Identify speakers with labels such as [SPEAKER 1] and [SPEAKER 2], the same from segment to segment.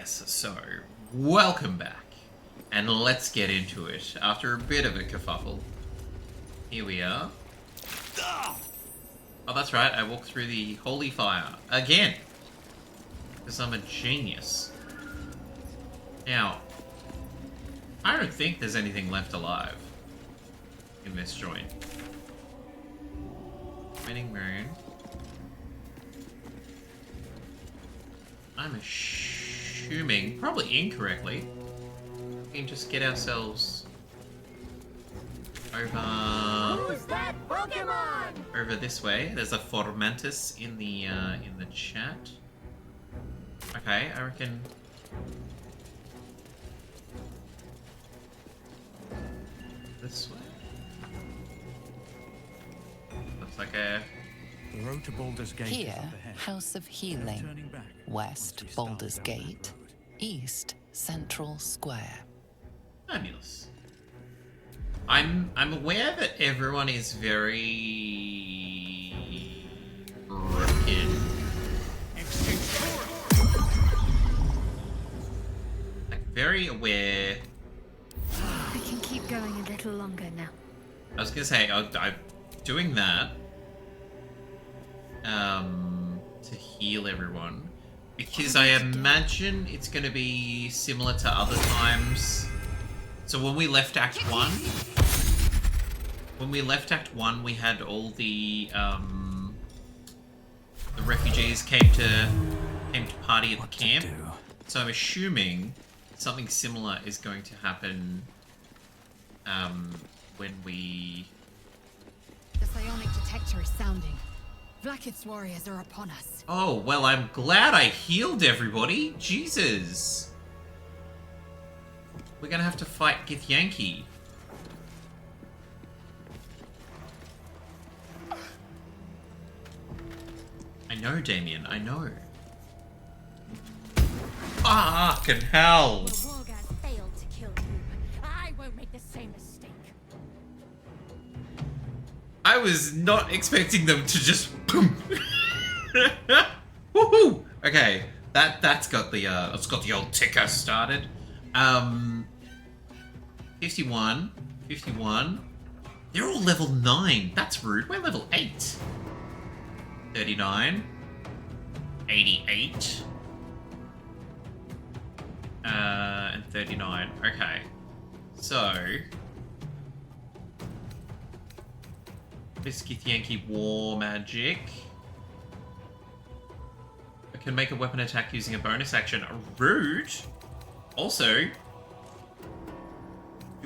[SPEAKER 1] Yes, so, welcome back. And let's get into it after a bit of a kerfuffle. Here we are. Oh, that's right, I walked through the holy fire. Again! Because I'm a genius. Now, I don't think there's anything left alive in this joint. Winning Moon. I'm assuming, probably incorrectly, we can just get ourselves over...
[SPEAKER 2] Who's that Pokemon?
[SPEAKER 1] Over this way. There's a Formantis in the chat. Okay, I reckon... This way? Looks like a...
[SPEAKER 3] The road to Baldur's Gate
[SPEAKER 4] Here,
[SPEAKER 3] is up ahead.
[SPEAKER 4] House of Healing.
[SPEAKER 3] Turning back
[SPEAKER 4] West,
[SPEAKER 3] once we start
[SPEAKER 4] Baldur's
[SPEAKER 3] down that
[SPEAKER 4] Gate.
[SPEAKER 3] road.
[SPEAKER 4] East, Central Square.
[SPEAKER 1] Fabulous. I'm aware that everyone is very... broken. Like, very aware.
[SPEAKER 2] We can keep going a little longer now.
[SPEAKER 1] I was gonna say, I'm doing that to heal everyone, because I imagine it's gonna be similar to other times. So when we left Act 1, we had all the refugees came to party at the camp. So I'm assuming something similar is going to happen when we...
[SPEAKER 2] The psionic detector is sounding. Vlaakith's warriors are upon us.
[SPEAKER 1] Oh, well, I'm glad I healed everybody. Jesus. We're gonna have to fight Githyanki. I know, Damien, I know. Fucking hell.
[SPEAKER 2] The Wargas failed to kill you. I won't make the same mistake.
[SPEAKER 1] I was not expecting them to just boom. Woohoo! Okay, that's got the old ticker started. 51. They're all level 9. That's rude. We're level 8. 39. 88. And 39. Okay. So this Githyanki war magic. I can make a weapon attack using a bonus action. Rude. Also,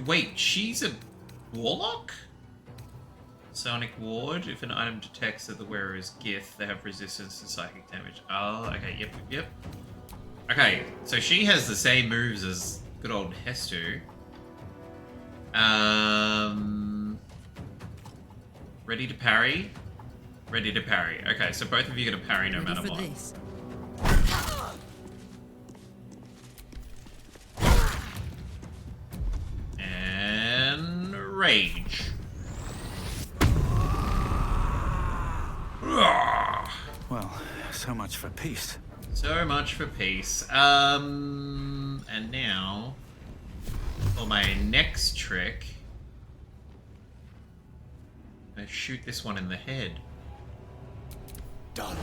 [SPEAKER 1] wait, she's a warlock? Sonic ward. If an item detects that the wearer is Gith, they have resistance to psychic damage. Oh, okay, yep. Okay, so she has the same moves as good old Hestu. Ready to parry? Ready to parry. Okay, so both of you get a parry no matter what.
[SPEAKER 2] This.
[SPEAKER 1] And rage.
[SPEAKER 3] Well, so much for peace.
[SPEAKER 1] So much for peace. And now for my next trick, I'm gonna shoot this one in the head.
[SPEAKER 3] Done.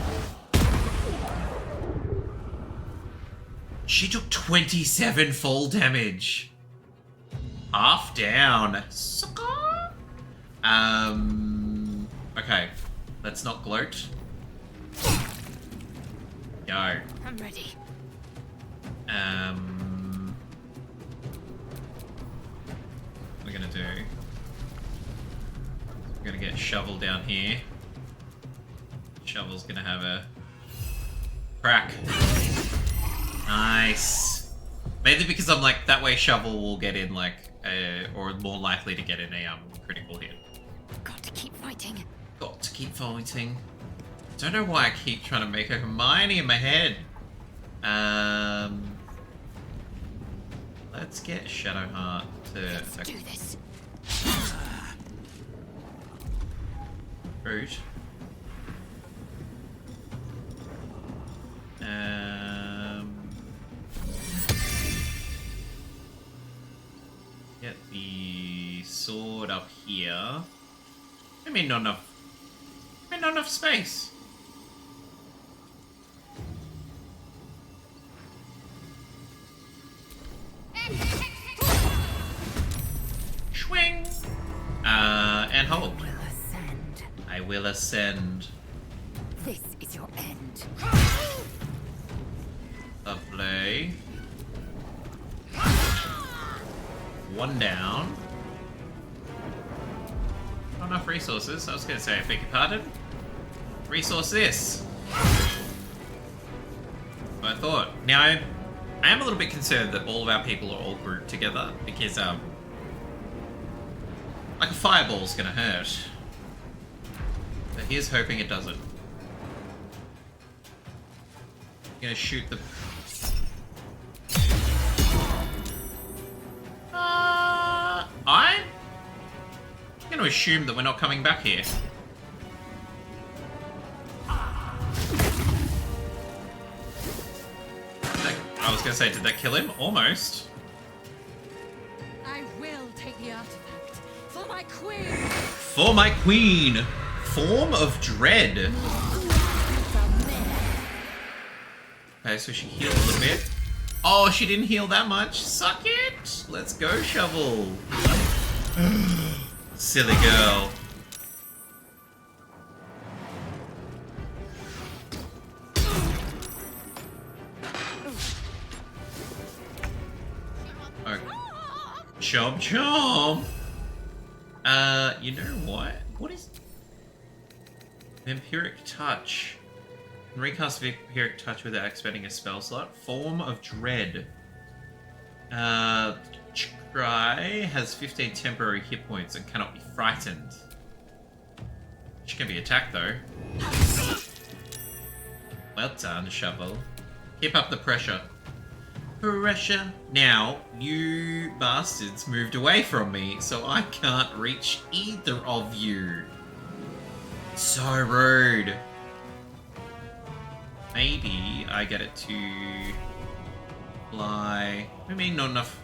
[SPEAKER 1] She took 27 fall damage. Half down. Sucker. Okay. Let's not gloat. Go.
[SPEAKER 2] I'm ready.
[SPEAKER 1] What we're gonna do? We're gonna get Shovel down here. Shovel's gonna have a crack. Nice. Mainly because I'm like, that way Shovel will get in like, or more likely to get in a critical hit.
[SPEAKER 2] Got to keep fighting.
[SPEAKER 1] Got to keep fighting. Don't know why I keep trying to make a Hermione in my head. Let's get Shadowheart to...
[SPEAKER 2] Let's do this.
[SPEAKER 1] Root. Get the sword up here. I mean, not enough. I mean, not enough space. Swing. And hold.
[SPEAKER 2] Will ascend.
[SPEAKER 1] I will ascend.
[SPEAKER 2] This is your end.
[SPEAKER 1] Lovely. One down. Not enough resources. I was going to say, I beg your pardon. Resource this. I thought. Now, I am a little bit concerned that all of our people are all grouped together because, like a fireball's going to hurt. But here's hoping it doesn't. I'm going to shoot the... I'm going to assume that we're not coming back here. I was going to say, did that kill him? Almost.
[SPEAKER 2] I will take the artifact for my queen.
[SPEAKER 1] For my queen! Form of Dread. Okay, so she healed a little bit. Oh, she didn't heal that much. Suck it! Let's go, Shovel. Silly girl. Oh. Chomp chomp! You know what? What is... Vampiric Touch. Can recast Vampiric Touch without expending a spell slot. Form of Dread. Try has 15 temporary hit points and cannot be frightened. She can be attacked though. Well done, Shovel. Keep up the pressure. Pressure. Now, you bastards moved away from me, so I can't reach either of you. So rude. Maybe I get it to fly. I mean, not enough.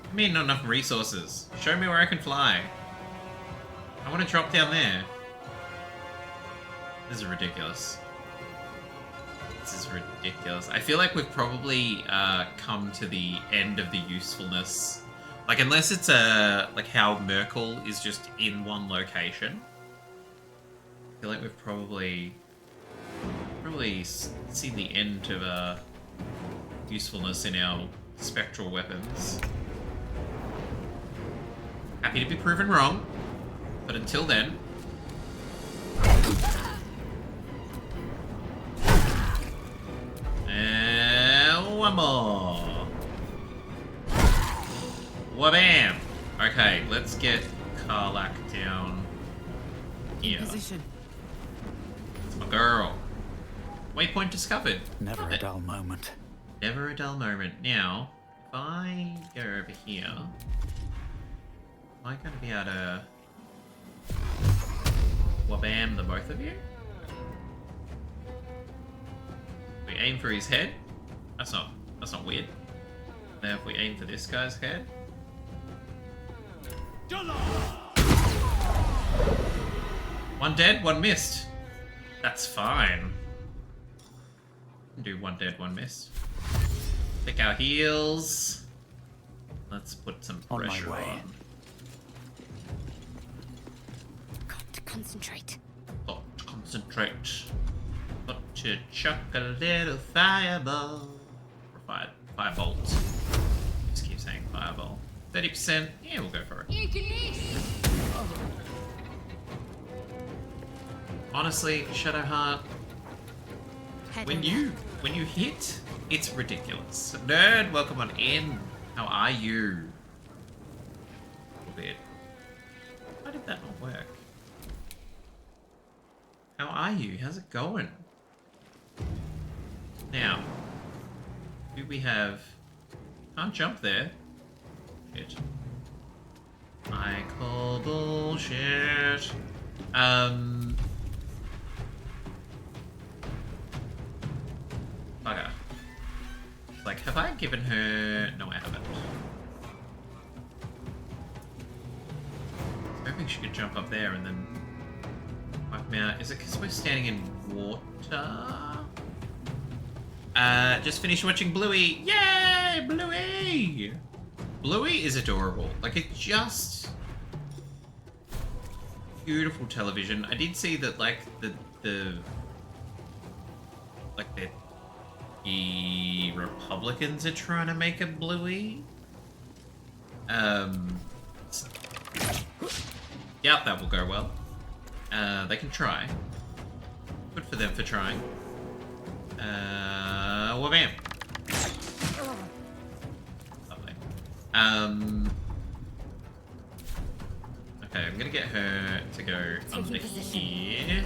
[SPEAKER 1] I mean, not enough resources. Show me where I can fly. I want to drop down there. This is ridiculous. This is ridiculous. I feel like we've probably come to the end of the usefulness. Like, unless it's like how Merkel is just in one location. I feel like we've probably seen the end of usefulness in our spectral weapons. Happy to be proven wrong, but until then. And one more. Wabam! Okay, let's get Karlak down here.
[SPEAKER 2] Position.
[SPEAKER 1] It's my girl. Waypoint discovered.
[SPEAKER 3] Never a dull moment.
[SPEAKER 1] Never a dull moment. Now, if I go over here, am I going to be able to wabam the both of you? We aim for his head. That's not weird. Now if we aim for this guy's head. One dead, one missed. That's fine. Do one dead, one missed. Pick our heals. Let's put some pressure on.
[SPEAKER 2] Got to concentrate.
[SPEAKER 1] Got to concentrate. Got to chuck a little fireball. Or firebolt. Just keep saying fireball. 30%. Yeah, we'll go for it. Honestly, Shadowheart, when you hit, it's ridiculous. Nerd, welcome on in. How are you? A little bit. Why did that not work? How are you? How's it going? Now, do we have... Can't jump there. Shit. I call bullshit. Bugger. Like, have I given her... No, I haven't. hoping she could jump up there and then wipe me out. Is it because we're standing in water? Just finished watching Bluey. Yay, Bluey! Bluey is adorable. Like, it's just beautiful television. I did see that, like, the Republicans are trying to make a Bluey. Doubt that will go well. They can try. Good for them for trying. Well, bam. Lovely. Okay, I'm gonna get her to go under here.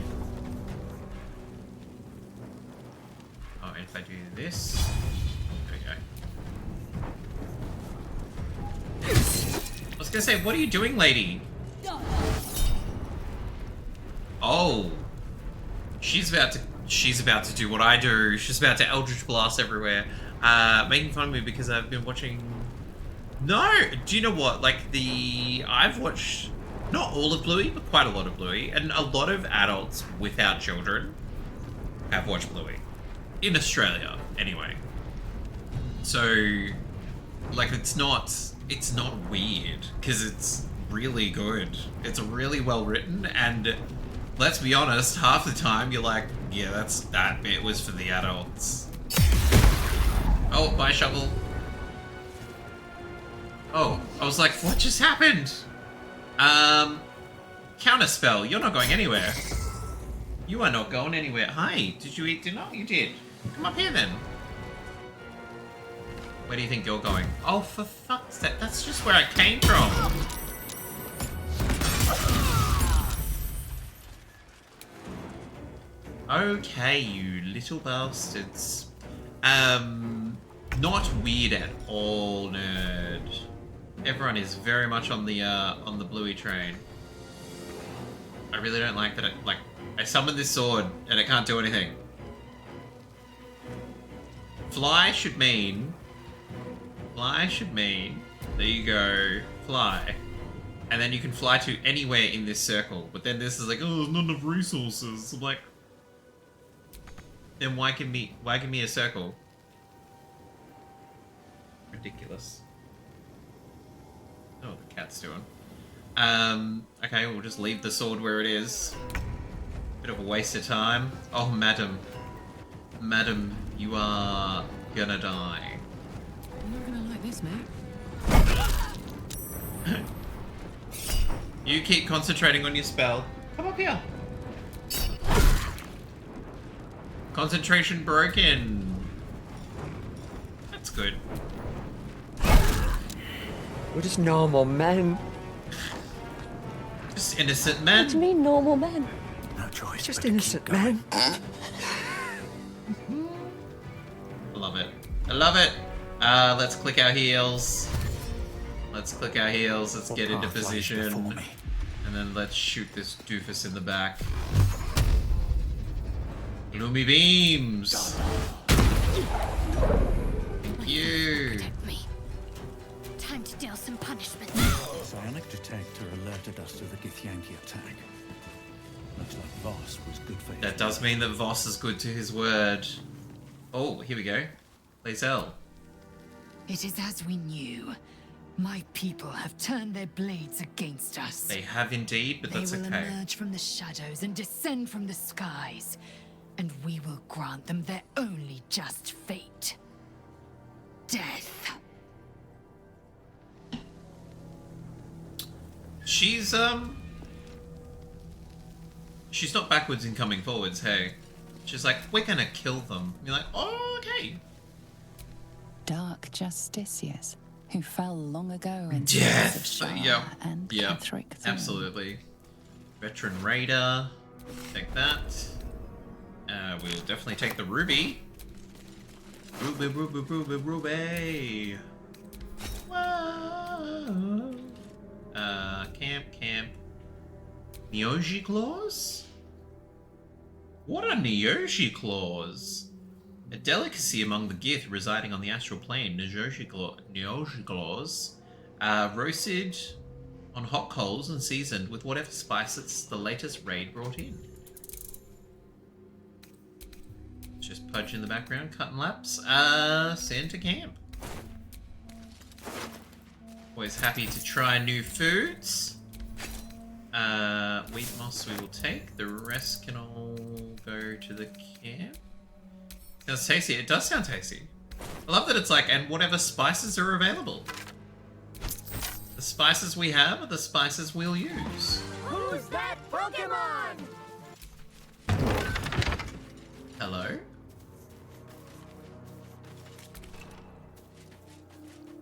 [SPEAKER 1] Oh, and if I do this, there we go. I was gonna say, what are you doing, lady? Oh, she's about to do what I do. She's about to Eldritch Blast everywhere, making fun of me because I've been watching. No, do you know what? Like I've watched not all of Bluey, but quite a lot of Bluey, and a lot of adults without children have watched Bluey in Australia, anyway. So, like, it's not weird because it's really good. It's really well written, and let's be honest, half the time you're like, yeah, that bit was for the adults. Oh, bye, shovel. Oh, I was like, what just happened? Counterspell, you're not going anywhere. You are not going anywhere. Hi, did you eat dinner? You did. Come up here then. Where do you think you're going? Oh, for fuck's sake, that's just where I came from. Okay, you little bastards. Not weird at all, nerd. Everyone is very much on the Bluey train. I really don't like that. I summoned this sword and it can't do anything. Fly should mean. There you go. Fly. And then you can fly to anywhere in this circle. But then this is like, oh, there's not enough resources. I'm like, then why give me a circle? Ridiculous. Oh, the cat's doing. Okay, we'll just leave the sword where it is. Bit of a waste of time. Oh, madam. Madam, you are gonna die.
[SPEAKER 2] I'm not gonna like this, mate.
[SPEAKER 1] You keep concentrating on your spell. Come up here. Concentration broken. That's good.
[SPEAKER 5] We're just normal men.
[SPEAKER 1] Just innocent men.
[SPEAKER 5] What do you mean, normal men?
[SPEAKER 3] No choice.
[SPEAKER 5] Just
[SPEAKER 3] but to
[SPEAKER 5] innocent
[SPEAKER 3] keep going.
[SPEAKER 5] men.
[SPEAKER 1] I love it. I love it. Let's click our heels. Let's click our heels. Let's get into
[SPEAKER 3] Path lies
[SPEAKER 1] position.
[SPEAKER 3] before me.
[SPEAKER 1] And then let's shoot this doofus in the back. Gloomy beams. Thank you.
[SPEAKER 2] Protect me. Time to deal some punishment.
[SPEAKER 3] Psionic detector alerted us to the Githyanki attack. Looks like Voss was good for his
[SPEAKER 1] That does mean that Voss is good to his word. Oh, here we go. Please L.
[SPEAKER 2] It is as we knew. My people have turned their blades against us.
[SPEAKER 1] They have indeed, but that's
[SPEAKER 2] They will
[SPEAKER 1] okay.
[SPEAKER 2] emerge from the shadows and descend from the skies, and we will grant them their only just fate. Death.
[SPEAKER 1] She's not backwards in coming forwards, hey. She's like, we're gonna kill them. You're like, oh, okay.
[SPEAKER 4] Dark justiciars who fell long ago in
[SPEAKER 1] Death!
[SPEAKER 4] the of Shar
[SPEAKER 1] Yeah.
[SPEAKER 4] and
[SPEAKER 1] Yeah.
[SPEAKER 4] Catherick Throne.
[SPEAKER 1] Absolutely. Veteran Raider. Take that. We'll definitely take the ruby. Ruby, ruby, ruby, ruby. Whoa. Camp. Neoji claws? What are Neoji claws? A delicacy among the Gith residing on the astral plane, Neoji claws. Roasted on hot coals and seasoned with whatever spices the latest raid brought in. Just Pudge in the background, cutting laps. Send to camp. Always happy to try new foods. Wheat moss we will take. The rest can all go to the camp. Sounds tasty. It does sound tasty. I love that it's like, and whatever spices are available. The spices we have are the spices we'll use.
[SPEAKER 6] Who's that Pokemon?
[SPEAKER 1] Hello?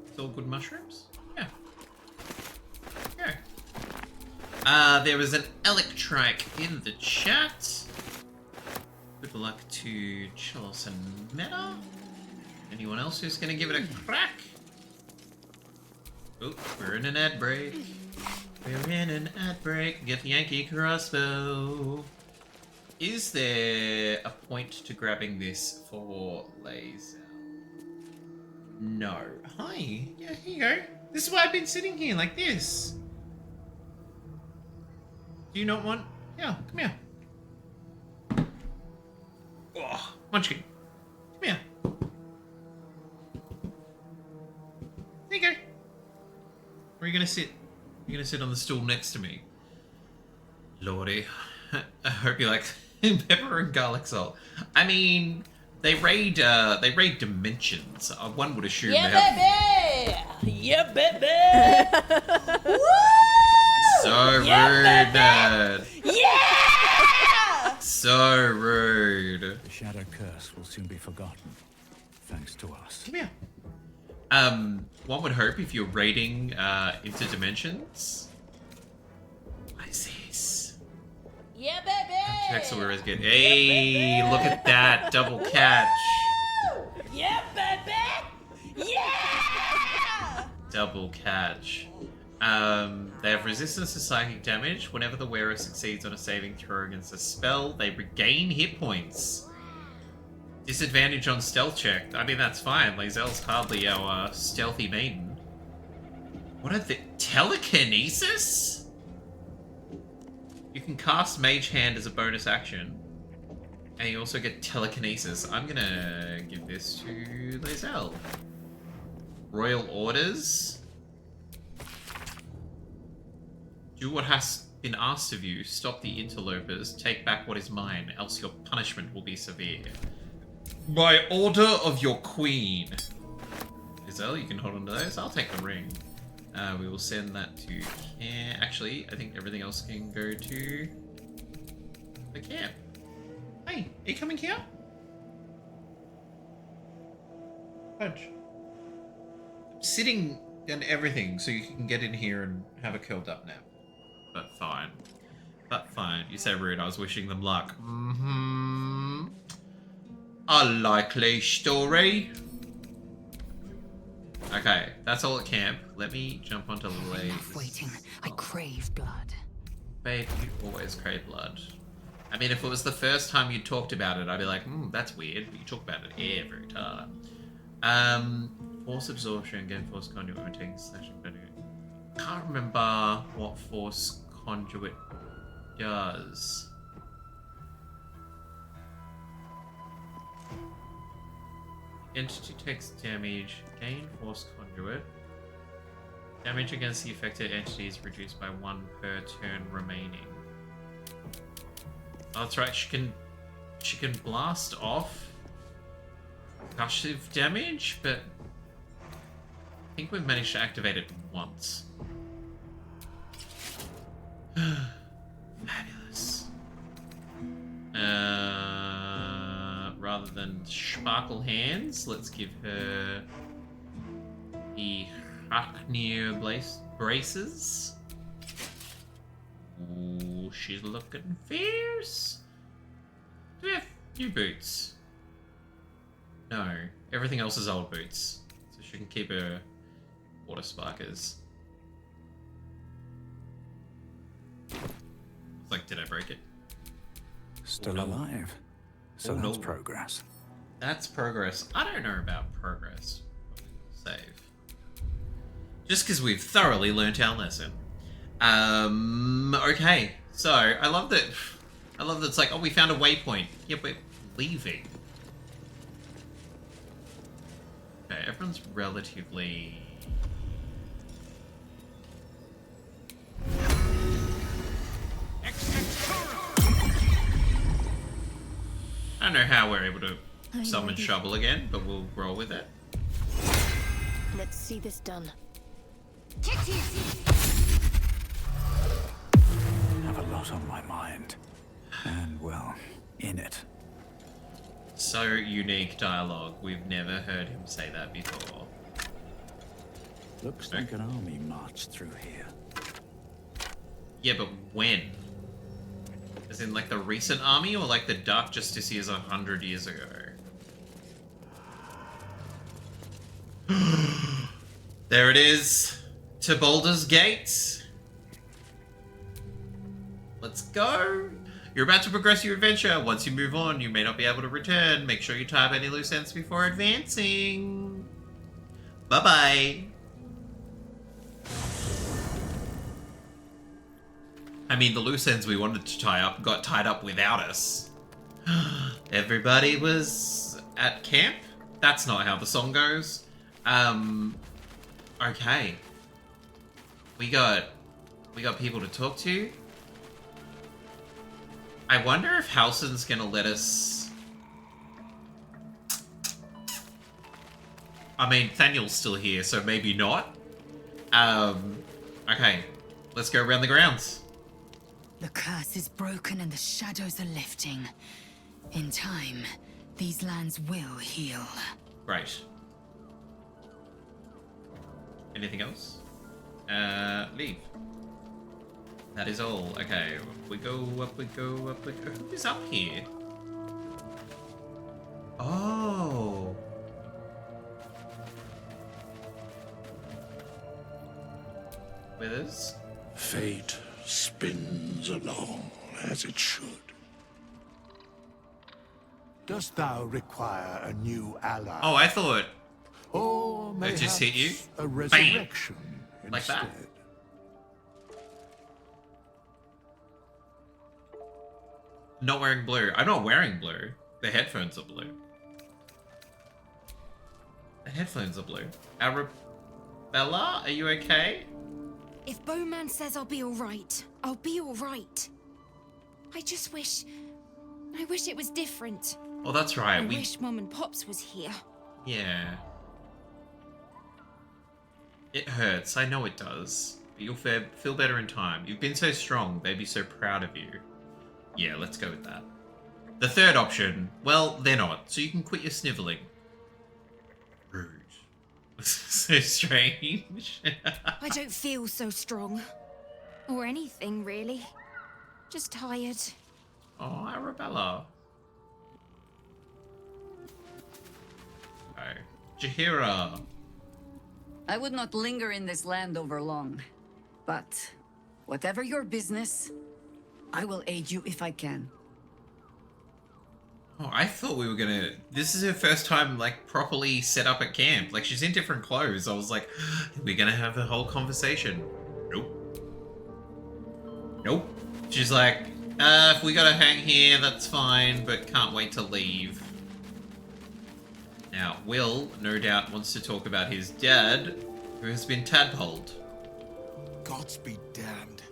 [SPEAKER 1] It's all good mushrooms? Yeah. Yeah. There was an Electrike in the chat. Good luck to Chalice and Meta. Anyone else who's gonna give it a crack? Oh, we're in an ad break. We're in an ad break. Get the Yankee crossbow. Is there a point to grabbing this for laser? No. Hi. Yeah, here you go. This is why I've been sitting here like this. Do you not want? Yeah, come here. Oh, Munchkin. Come here. There you go. Where are you gonna sit? You're gonna sit on the stool next to me. Lordy. I hope you like pepper and garlic salt. I mean, they raid dimensions. One would assume they have...
[SPEAKER 6] Baby! Yeah, baby! Woo!
[SPEAKER 1] So
[SPEAKER 6] Yeah,
[SPEAKER 1] rude,
[SPEAKER 6] baby!
[SPEAKER 1] Ned.
[SPEAKER 6] Yeah!
[SPEAKER 1] So rude.
[SPEAKER 3] The Shadow Curse will soon be forgotten, thanks to us.
[SPEAKER 1] Come here. One would hope if you're raiding interdimensions. What is this?
[SPEAKER 6] Yeah, baby!
[SPEAKER 1] Check so we're good. Hey, look at that double catch.
[SPEAKER 6] Yeah, baby! Yeah!
[SPEAKER 1] Double catch. They have resistance to psychic damage. Whenever the wearer succeeds on a saving throw against a spell, they regain hit points. Disadvantage on stealth check. I mean, that's fine. Lae'zel's hardly our stealthy maiden. What are the... Telekinesis? You can cast Mage Hand as a bonus action. And you also get Telekinesis. I'm gonna give this to Lae'zel. Royal Orders. Do what has been asked of you. Stop the interlopers. Take back what is mine, else your punishment will be severe. By order of your queen. Lae'zel, you can hold on to those. I'll take the ring. We will send that to camp. Actually, I think everything else can go to the camp. Hey, are you coming here? Punch. Sitting and everything so you can get in here and have a curled up nap. But fine. But fine. You say rude, I was wishing them luck. Mm-hmm. A likely story. Okay, that's all at camp. Let me jump onto Lae'zel.
[SPEAKER 2] Enough waiting. I crave blood.
[SPEAKER 1] Babe, you always crave blood. I mean, if it was the first time you talked about it, I'd be like, that's weird, but you talk about it every time. Force absorption, gain force conduit when taking session. Can't remember what force conduit does. Entity takes damage, gain force conduit. Damage against the affected entity is reduced by 1 per turn remaining. Oh, that's right, she can blast off concussive damage, but I think we've managed to activate it once. Fabulous. Rather than sparkle hands, let's give her the Haknir braces. Ooh, she's looking fierce. Do we have new boots? No. Everything else is old boots. So she can keep her water sparkers. It's like, did I break it?
[SPEAKER 3] Still alive. So
[SPEAKER 1] Oh,
[SPEAKER 3] that's
[SPEAKER 1] no.
[SPEAKER 3] progress.
[SPEAKER 1] That's progress. I don't know about progress. But we will save. Just because we've thoroughly learnt our lesson. Okay. So, I love that it's like, oh, we found a waypoint. Yep, we're leaving. Okay, everyone's relatively... I don't know how we're able to summon Shovel again, but we'll roll with it.
[SPEAKER 6] Let's see this done.
[SPEAKER 3] I have a lot on my mind. And, well, in it.
[SPEAKER 1] So unique dialogue. We've never heard him say that before.
[SPEAKER 3] Looks like an army marched through here.
[SPEAKER 1] Yeah, but when? As in, like, the recent army, or like the Dark Justiciars 100 years ago? There it is! To Baldur's Gate! Let's go! You're about to progress your adventure. Once you move on, you may not be able to return. Make sure you tie up any loose ends before advancing. Bye-bye. I mean, the loose ends we wanted to tie up got tied up without us. Everybody was at camp? That's not how the song goes. Okay. We got people to talk to. I wonder if Halsin's gonna let us... I mean, Thaniel's still here, so maybe not. Okay. Let's go around the grounds.
[SPEAKER 2] The curse is broken and the shadows are lifting. In time, these lands will heal.
[SPEAKER 1] Great. Anything else? Leave. That is all. Okay, up we go, up we go, up we go. Who is up here? Oh. Withers?
[SPEAKER 7] Fate spins along as it should.
[SPEAKER 8] Dost thou require a new ally?
[SPEAKER 1] Oh, I thought
[SPEAKER 8] Or
[SPEAKER 1] it just hit you.
[SPEAKER 8] mayhaps a
[SPEAKER 1] Bam!
[SPEAKER 8] resurrection
[SPEAKER 1] Like that?
[SPEAKER 8] instead?
[SPEAKER 1] Not wearing blue. I'm not wearing blue. The headphones are blue. The headphones are blue. Arabella, are you okay?
[SPEAKER 9] If Bowman says I'll be alright, I'll be alright. I just wish... I wish it was different.
[SPEAKER 1] Oh, that's right.
[SPEAKER 9] I
[SPEAKER 1] We...
[SPEAKER 9] wish Mom and Pops was here.
[SPEAKER 1] Yeah. It hurts. I know it does. But you'll feel better in time. You've been so strong. They'd be so proud of you. Yeah, let's go with that. The third option, well, they're not. So you can quit your sniveling. Rude. So strange.
[SPEAKER 9] I don't feel so strong. Or anything, really. Just tired.
[SPEAKER 1] Oh, Arabella. Oh, Jaheira.
[SPEAKER 10] I would not linger in this land over long. But whatever your business, I will aid you if I can.
[SPEAKER 1] Oh, I thought we were gonna... This is her first time, like, properly set up at camp. Like, she's in different clothes. I was like, we're gonna have a whole conversation. Nope. Nope. She's like, if we gotta hang here, that's fine, but can't wait to leave. Now, Will, no doubt, wants to talk about his dad, who has been tadpoled.
[SPEAKER 11] Gods be damned.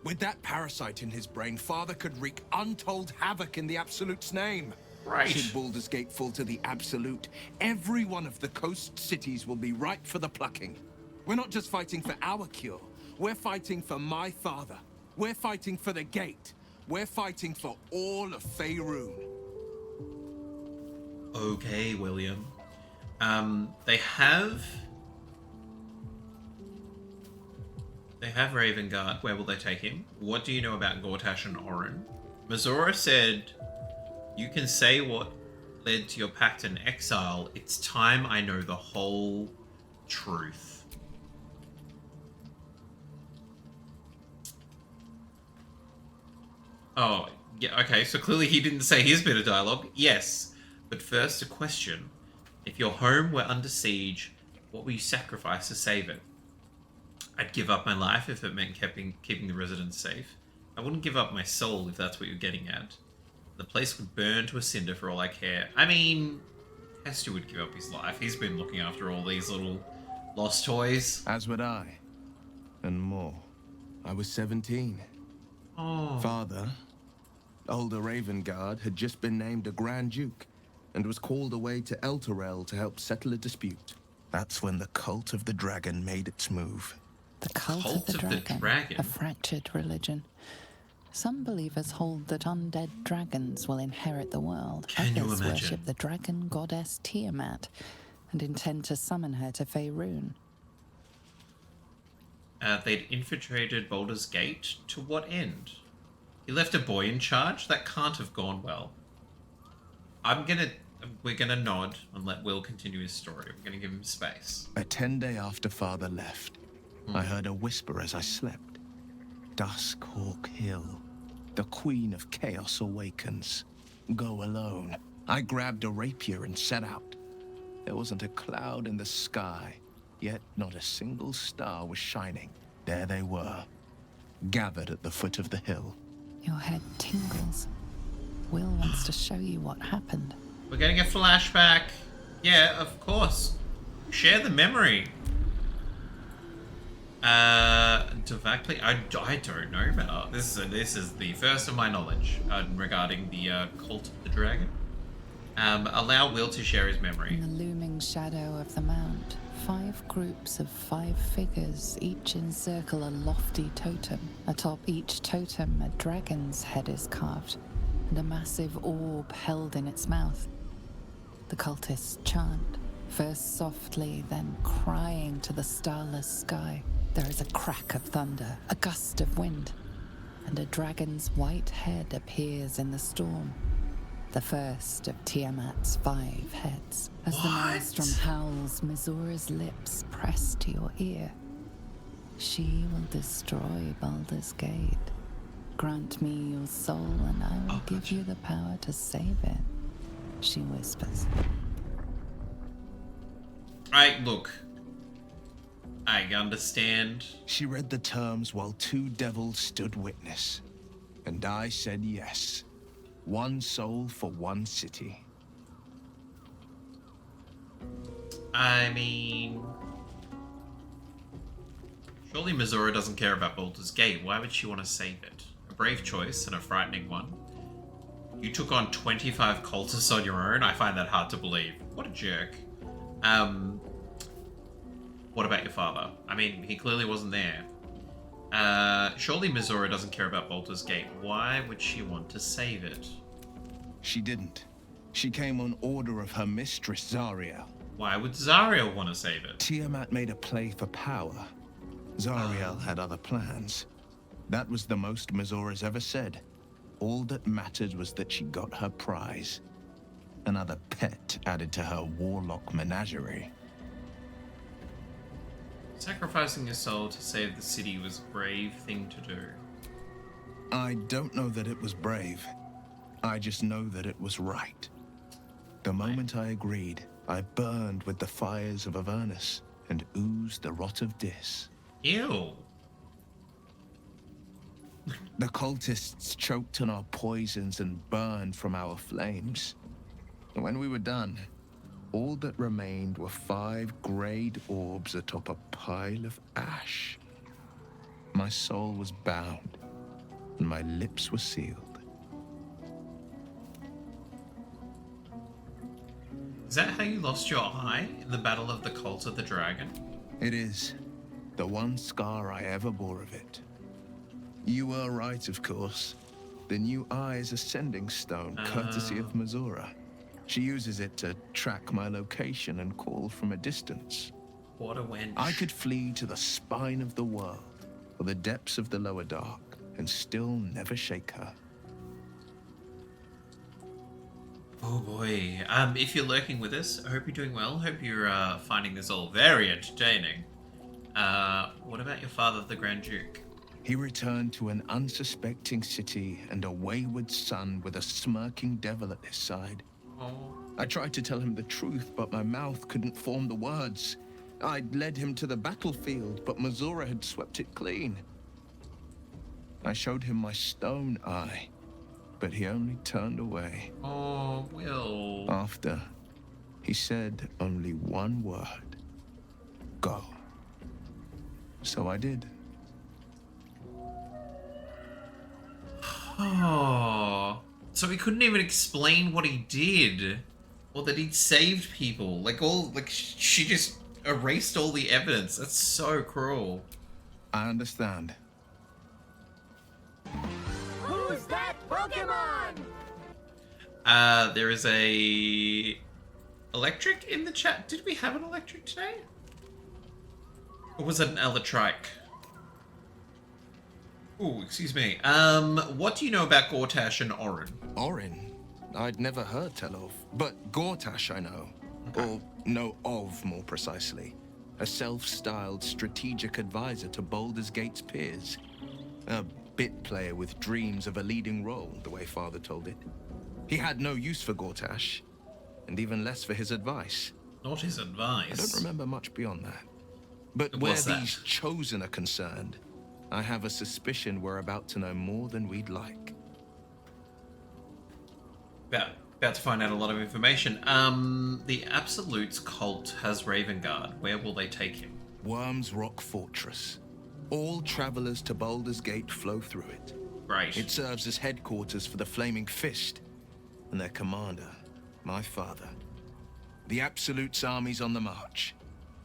[SPEAKER 11] With that parasite in his brain, Father could wreak untold havoc in the Absolute's name.
[SPEAKER 1] Right.
[SPEAKER 11] Should Baldur's Gate fall to the Absolute, every one of the coast cities will be ripe for the plucking. We're not just fighting for our cure. We're fighting for my father. We're fighting for the Gate. We're fighting for all of Faerun.
[SPEAKER 1] Okay, William. They have Ravengard. Where will they take him? What do you know about Gortash and Orin? Mazora said, you can say what led to your pact and exile. It's time I know the whole truth. Oh, yeah, okay, so clearly he didn't say his bit of dialogue. Yes, but first a question. If your home were under siege, what will you sacrifice to save it? I'd give up my life if it meant keeping the residents safe. I wouldn't give up my soul if that's what you're getting at. The place would burn to a cinder for all I care. I mean, Hestu would give up his life. He's been looking after all these little lost toys.
[SPEAKER 11] As would I. And more. I was 17.
[SPEAKER 1] Oh.
[SPEAKER 11] Father, older Ravengard, had just been named a Grand Duke and was called away to Elturel to help settle a dispute. That's when the Cult of the Dragon made its move.
[SPEAKER 4] The Cult of the Dragon, a fractured religion. Some believers hold that undead dragons will inherit the world.
[SPEAKER 1] Can you
[SPEAKER 4] Others
[SPEAKER 1] imagine?
[SPEAKER 4] worship the dragon goddess Tiamat and intend to summon her to Faerun.
[SPEAKER 1] They'd infiltrated Baldur's Gate. To what end? He left a boy in charge? That can't have gone well. We're gonna nod and let Will continue his story. We're gonna give him space.
[SPEAKER 11] A 10-day after Father left, I heard a whisper as I slept. Duskhawk Hill. The Queen of Chaos awakens. Go alone. I grabbed a rapier and set out. There wasn't a cloud in the sky, yet not a single star was shining. There they were, gathered at the foot of the hill.
[SPEAKER 4] Your head tingles. Will wants to show you what happened.
[SPEAKER 1] We're getting a flashback. Yeah, of course. Share the memory. Directly, I don't know better. This is the first of my knowledge regarding the Cult of the Dragon. Allow Will to share his memory.
[SPEAKER 4] In the looming shadow of the mount, 5 groups of 5 figures each encircle a lofty totem. Atop each totem, a dragon's head is carved, and a massive orb held in its mouth. The cultists chant, first softly, then crying to the starless sky. There is a crack of thunder, a gust of wind, and a dragon's white head appears in the storm. The first of Tiamat's 5 heads. As the maelstrom howls, Mizora's lips press to your ear. She will destroy Baldur's Gate. Grant me your soul and I will give you the power to save it, she whispers.
[SPEAKER 1] Look. I understand.
[SPEAKER 11] She read the terms while 2 devils stood witness. And I said yes. 1 soul for 1 city.
[SPEAKER 1] I mean... surely Mizora doesn't care about Baldur's Gate. Why would she want to save it? A brave choice and a frightening one. You took on 25 cultists on your own? I find that hard to believe. What a jerk. What about your father? I mean, he clearly wasn't there. Surely Mizora doesn't care about Baldur's Gate. Why would she want to save it?
[SPEAKER 11] She didn't. She came on order of her mistress, Zariel.
[SPEAKER 1] Why would Zariel want to save it?
[SPEAKER 11] Tiamat made a play for power. Zariel had other plans. That was the most Mizora's ever said. All that mattered was that she got her prize. Another pet added to her warlock menagerie.
[SPEAKER 1] Sacrificing your soul to save the city was a brave thing to do.
[SPEAKER 11] I don't know that it was brave. I just know that it was right. The moment I agreed, I burned with the fires of Avernus and oozed the rot of Dis.
[SPEAKER 1] Ew.
[SPEAKER 11] The cultists choked on our poisons and burned from our flames. When we were done, all that remained were 5 greyed orbs atop a pile of ash. My soul was bound, and my lips were sealed.
[SPEAKER 1] Is that how you lost your eye in the Battle of the Cult of the Dragon?
[SPEAKER 11] It is. The one scar I ever bore of it. You were right, of course. The new eye is a sending stone, courtesy of Mizora. She uses it to track my location and call from a distance.
[SPEAKER 1] What a wench.
[SPEAKER 11] I could flee to the spine of the world, or the depths of the lower dark, and still never shake her.
[SPEAKER 1] Oh boy. If you're lurking with us, I hope you're doing well. Hope you're finding this all very entertaining. What about your father, the Grand Duke?
[SPEAKER 11] He returned to an unsuspecting city and a wayward son with a smirking devil at his side.
[SPEAKER 1] Oh.
[SPEAKER 11] I tried to tell him the truth, but my mouth couldn't form the words. I'd led him to the battlefield, but Mazora had swept it clean. I showed him my stone eye, but he only turned away.
[SPEAKER 1] Oh, Will.
[SPEAKER 11] After, he said only one word. Go. So I did.
[SPEAKER 1] Oh. So he couldn't even explain what he did. Or that he'd saved people. She just erased all the evidence. That's so cruel.
[SPEAKER 11] I understand.
[SPEAKER 6] Who's that Pokemon?
[SPEAKER 1] There is a electric in the chat. Did we have an electric today? Or was it an electric? Ooh, excuse me. What do you know about Gortash and Orin?
[SPEAKER 11] Orin? I'd never heard tell of, but Gortash I know.
[SPEAKER 1] Okay.
[SPEAKER 11] Or know of, more precisely. A self-styled strategic advisor to Baldur's Gate's peers. A bit player with dreams of a leading role, the way Father told it. He had no use for Gortash, and even less for his advice.
[SPEAKER 1] Not his advice.
[SPEAKER 11] I don't remember much beyond that. But where these chosen are concerned, I have a suspicion we're about to know more than we'd like.
[SPEAKER 1] About to find out a lot of information. The Absolute's cult has Ravengard. Where will they take him?
[SPEAKER 11] Worm's Rock Fortress. All travelers to Baldur's Gate flow through it.
[SPEAKER 1] Right.
[SPEAKER 11] It serves as headquarters for the Flaming Fist, and their commander, my father. The Absolute's army's on the march.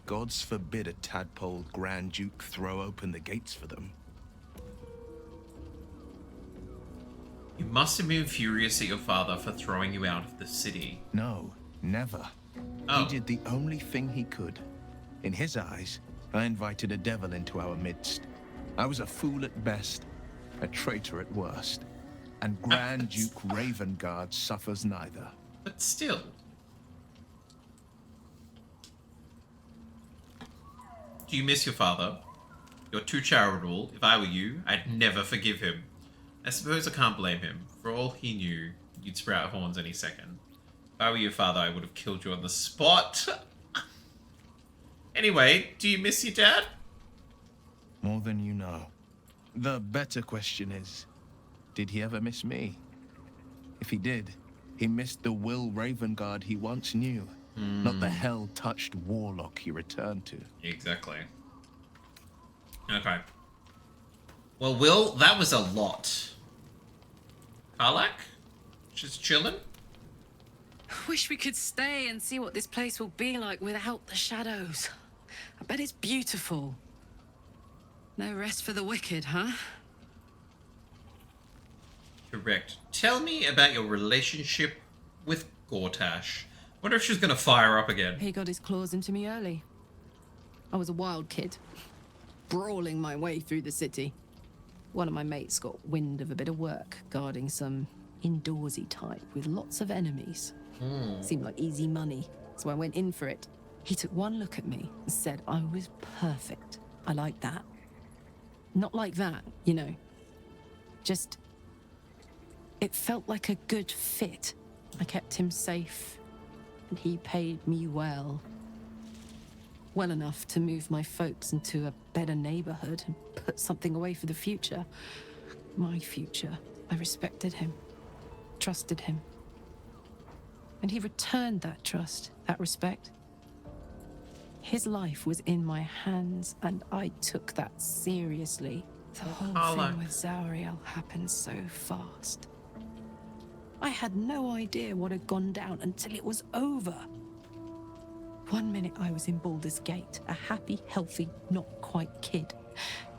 [SPEAKER 11] Gods forbid a tadpole Grand Duke throw open the gates for them.
[SPEAKER 1] You must have been furious at your father for throwing you out of the city.
[SPEAKER 11] No, never.
[SPEAKER 1] Oh.
[SPEAKER 11] He did the only thing he could. In his eyes, I invited a devil into our midst. I was a fool at best, a traitor at worst. And Grand Duke Ravengard suffers neither.
[SPEAKER 1] But still. Do you miss your father? You're too charitable. If I were you, I'd never forgive him. I suppose I can't blame him. For all he knew, you'd sprout horns any second. If I were your father, I would have killed you on the spot. Anyway, do you miss your dad?
[SPEAKER 11] More than you know. The better question is, did he ever miss me? If he did, he missed the Will Ravengard he once knew, not the hell-touched warlock he returned to.
[SPEAKER 1] Exactly. Okay. Well, Will, that was a lot. Karlak? Just chilling?
[SPEAKER 12] Wish we could stay and see what this place will be like without the shadows. I bet it's beautiful. No rest for the wicked, huh?
[SPEAKER 1] Correct. Tell me about your relationship with Gortash. Wonder if she's gonna fire up again.
[SPEAKER 12] He got his claws into me early. I was a wild kid, brawling my way through the city. One of my mates got wind of a bit of work guarding some indoorsy type with lots of enemies. Seemed like easy money, so I went in for it. He took one look at me and said I was perfect. I like that. Not like that, you know. Just... it felt like a good fit. I kept him safe, and he paid me well. Well enough to move my folks into a better neighborhood and put something away for the future. My future. I respected him, trusted him. And he returned that trust, that respect. His life was in my hands, and I took that seriously. The whole thing with Zariel happened so fast. I had no idea what had gone down until it was over. One minute I was in Baldur's Gate, a happy, healthy, not quite kid.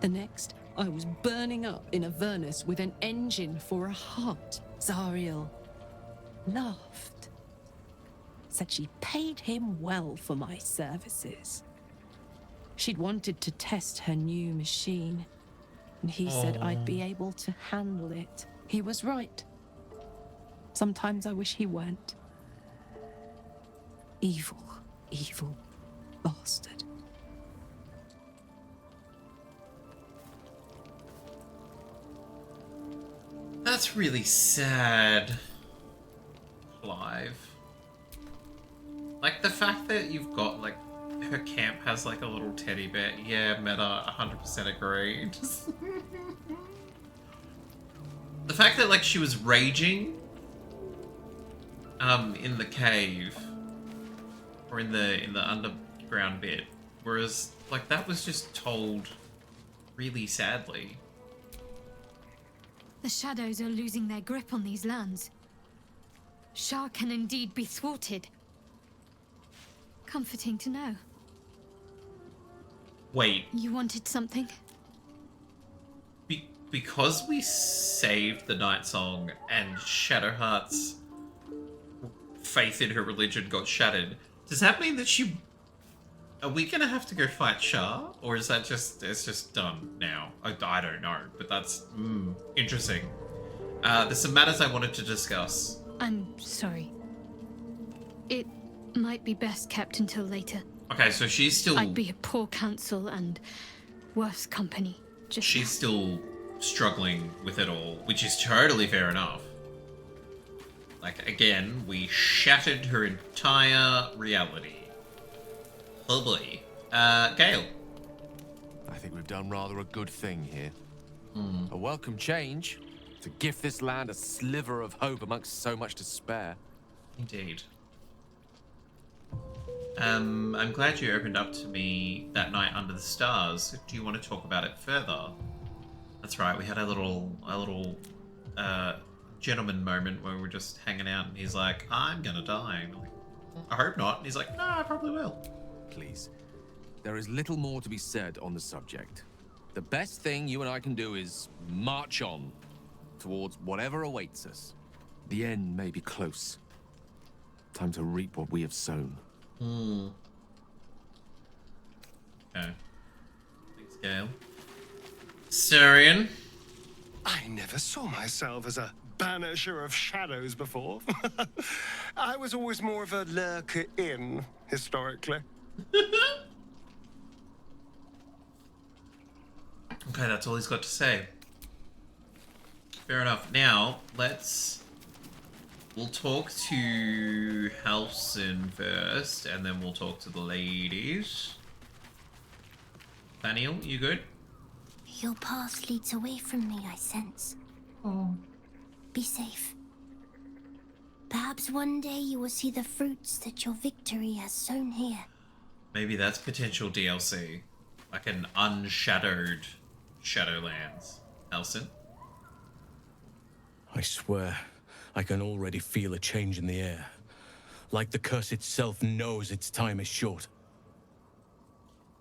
[SPEAKER 12] The next, I was burning up in Avernus with an engine for a heart. Zariel laughed. Said she paid him well for my services. She'd wanted to test her new machine, and he said I'd be able to handle it. He was right. Sometimes I wish he weren't. Evil, evil bastard.
[SPEAKER 1] That's really sad, Clive. Like, the fact that you've got, like, her camp has like a little teddy bear. Yeah, meta, 100% agreed. The fact that like she was raging in the cave or in the underground bit, whereas like that was just told really sadly.
[SPEAKER 9] The shadows are losing their grip on these lands. Shah can indeed be thwarted. Comforting to know.
[SPEAKER 1] Wait.
[SPEAKER 9] You wanted something?
[SPEAKER 1] Because we saved the Night Song and Shadowheart's faith in her religion got shattered, does that mean that she... Are we gonna have to go fight Shah? Or is that just... It's just done now? I don't know, but that's... interesting. There's some matters I wanted to discuss.
[SPEAKER 9] I'm sorry. It might be best kept until later.
[SPEAKER 1] Okay, so she's still...
[SPEAKER 9] I'd be a poor counsel and worse company.
[SPEAKER 1] She's still struggling with it all, which is totally fair enough. Like, again, we shattered her entire reality. Oh boy. Gale.
[SPEAKER 13] I think we've done rather a good thing here. A welcome change to give this land a sliver of hope amongst so much despair.
[SPEAKER 1] Indeed. I'm glad you opened up to me that night under the stars. Do you want to talk about it further? That's right, we had a little gentleman moment where we were just hanging out and he's like, I'm gonna die. And I'm like, I hope not. And he's like, no, I probably will.
[SPEAKER 13] Please. There is little more to be said on the subject. The best thing you and I can do is march on towards whatever awaits us. The end may be close. Time to reap what we have sown.
[SPEAKER 1] Okay. Thanks, Gale. Sarian.
[SPEAKER 14] I never saw myself as a banisher of shadows before. I was always more of a lurker in, historically.
[SPEAKER 1] Okay, that's all he's got to say. Fair enough. Now, we'll talk to Halsin first, and then we'll talk to the ladies. Daniel, you good?
[SPEAKER 15] Your path leads away from me, I sense. Be safe. Perhaps one day you will see the fruits that your victory has sown here.
[SPEAKER 1] Maybe that's potential DLC. Like an unshadowed Shadowlands. Halsin?
[SPEAKER 3] I swear, I can already feel a change in the air. Like the curse itself knows its time is short.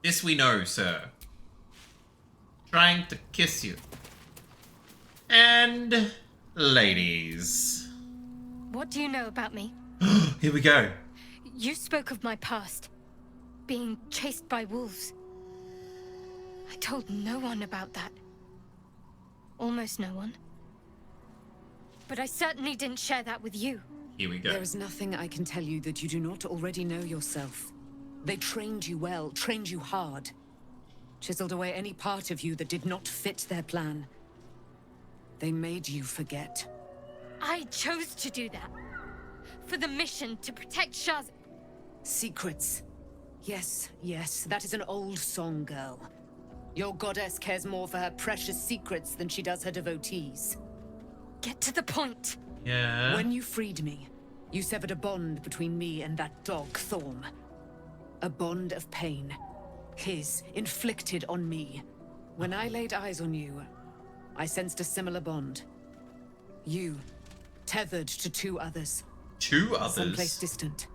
[SPEAKER 1] This we know, sir. Trying to kiss you. And... ladies.
[SPEAKER 9] What do you know about me?
[SPEAKER 1] Here we go.
[SPEAKER 9] You spoke of my past. Being chased by wolves. I told no one about that. Almost no one. But I certainly didn't share that with you.
[SPEAKER 1] Here we go.
[SPEAKER 10] There is nothing I can tell you that you do not already know yourself. They trained you well, trained you hard. Chiseled away any part of you that did not fit their plan. They made you forget.
[SPEAKER 9] I chose to do that. For the mission to protect Shah's...
[SPEAKER 10] Secrets. Yes, yes, that is an old song, girl. Your goddess cares more for her precious secrets than she does her devotees.
[SPEAKER 9] Get to the point.
[SPEAKER 1] Yeah.
[SPEAKER 10] When you freed me, you severed a bond between me and that dog, Thorm. A bond of pain. His, inflicted on me. When I laid eyes on you, I sensed a similar bond. You, tethered to two others.
[SPEAKER 1] Two others?
[SPEAKER 10] Someplace distant.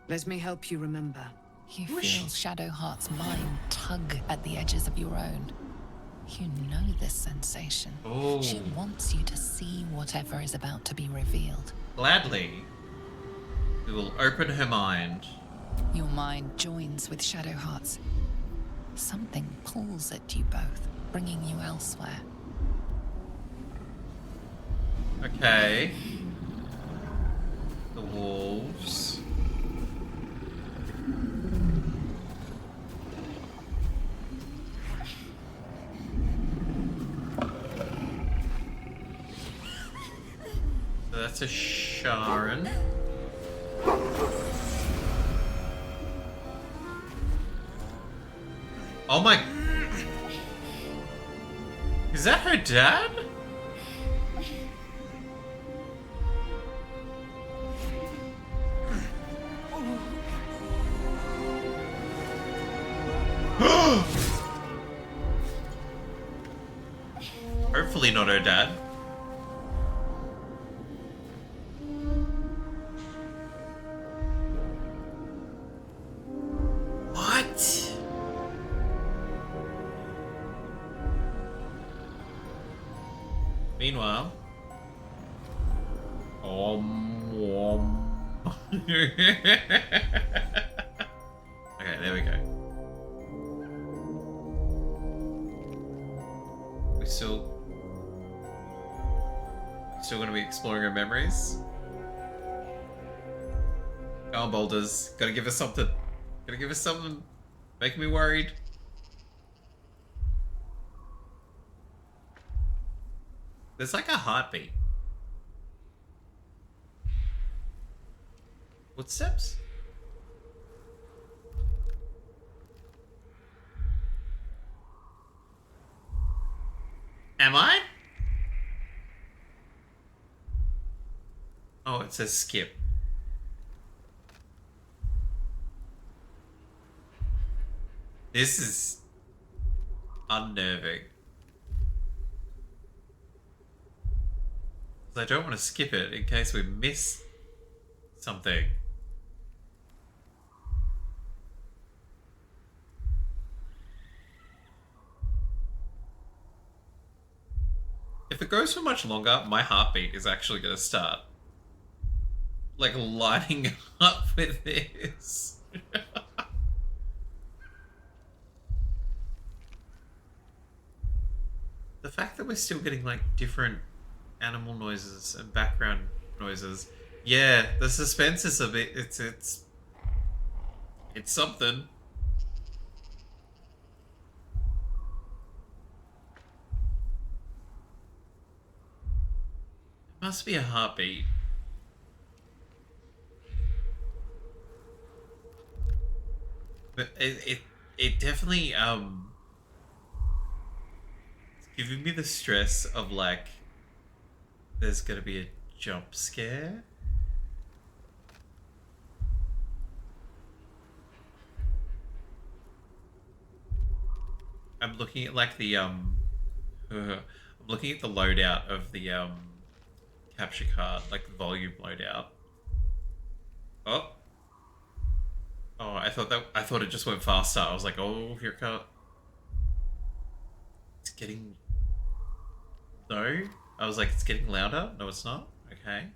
[SPEAKER 10] Let me help you remember.
[SPEAKER 4] You feel Shadowheart's mind tug at the edges of your own. You know this sensation.
[SPEAKER 1] Oh.
[SPEAKER 4] She wants you to see whatever is about to be revealed.
[SPEAKER 1] Gladly. We will open her mind.
[SPEAKER 4] Your mind joins with Shadowheart's. Something pulls at you both, bringing you elsewhere.
[SPEAKER 1] Okay. The wolves. So that's a Sharon. Oh my... Is that her dad? Hopefully not her dad. What? Meanwhile... Okay, there we go. We still gonna be exploring our memories. Come on, Boulders. Gotta give us something. Gotta give us something. Making me worried. There's like a heartbeat. Footsteps? Am I? Oh, it says skip. This is unnerving. I don't want to skip it in case we miss something. If it goes for much longer, my heartbeat is actually going to start like lining up with this. The fact that we're still getting like different animal noises and background noises. Yeah, the suspense is a bit, it's something. It must be a heartbeat. But it definitely it's giving me the stress of like there's gonna be a jump scare. I'm looking at like the I'm looking at the loadout of the capture card, like the volume loadout. Oh, I thought it just went faster. I was like, oh, here it comes. It's getting... No? I was like, it's getting louder? No, it's not? Okay.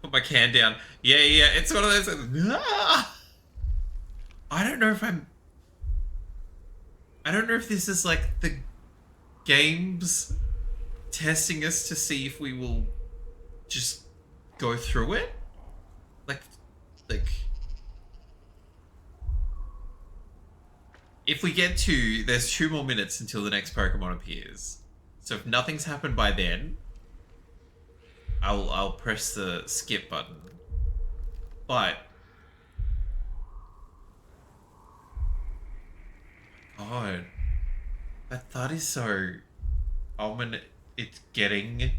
[SPEAKER 1] Put my can down. Yeah, it's one of those... I don't know if this is like the game's testing us to see if we will just go through it. Like, if we get to, there's 2 more minutes until the next Pokemon appears. So if nothing's happened by then, I'll press the skip button. But God, that thud is so ominous. It's getting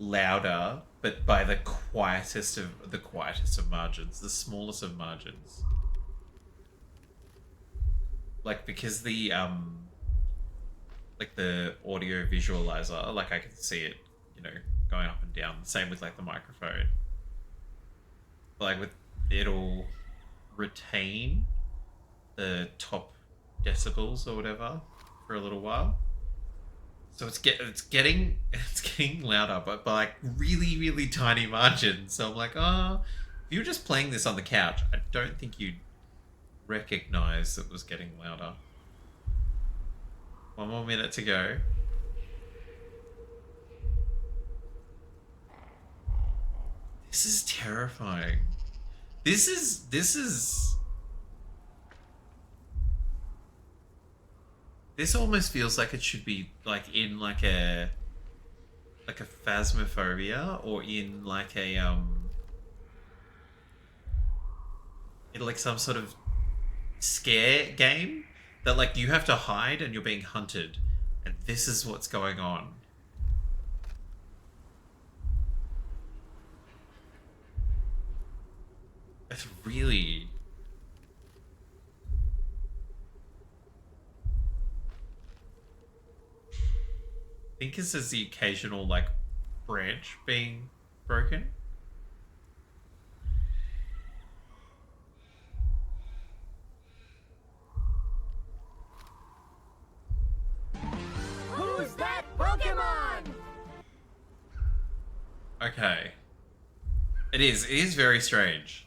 [SPEAKER 1] louder, but by the quietest of margins, the smallest of margins. Like, because the like the audio visualizer, like I can see it, you know, going up and down. Same with like the microphone. Like with it'll retain the top decibels or whatever for a little while. So it's getting louder, but by like really, really tiny margins. So I'm like, oh, if you were just playing this on the couch, I don't think you'd recognize it was getting louder. 1 more minute to go. This is terrifying. This is This almost feels like it should be like in like a phasmophobia, or in like a in like some sort of scare game that like you have to hide and you're being hunted, and this is what's going on. It's really... I think this is the occasional like branch being broken.
[SPEAKER 6] Who's that Pokemon?
[SPEAKER 1] Okay. It is very strange.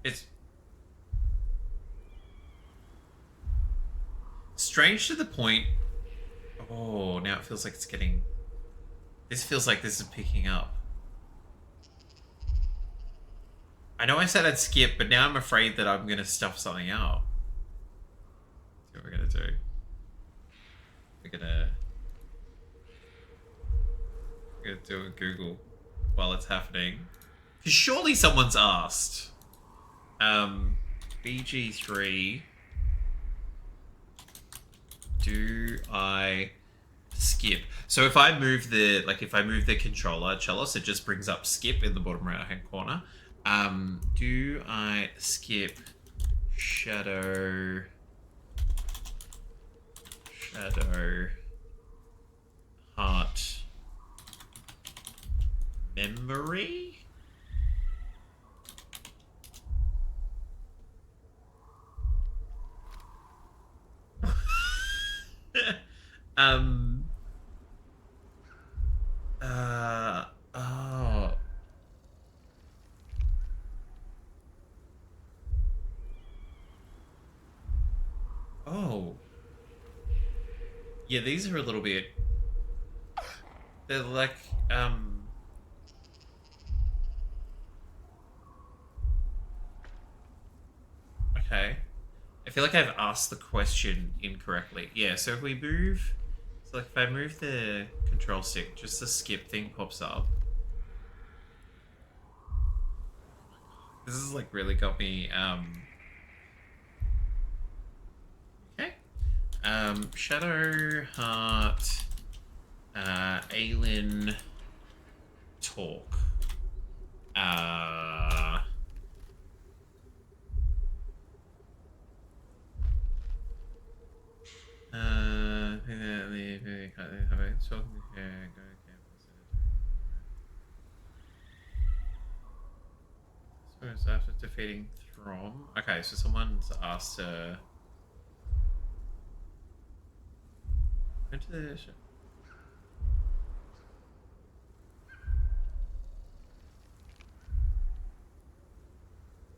[SPEAKER 1] It's strange to the point. Oh, now it feels like it's getting... This feels like this is picking up. I know I said I'd skip, but now I'm afraid that I'm going to stuff something out. Let's see what we're going to do. We're going to do a Google while it's happening. Because surely someone's asked. BG3... Do I skip? So if I move the controller, Chalice, it just brings up skip in the bottom right hand corner. Do I skip shadow heart memory? Oh. Oh. Yeah, these are a little bit... They're like, okay. I feel like I've asked the question incorrectly. Yeah, so if we move... So like if I move the control stick, just the skip thing pops up. This is like really got me, okay. Shadow Heart, Aelin Talk. So after defeating Throm. Okay, so someone's asked to go to the ship.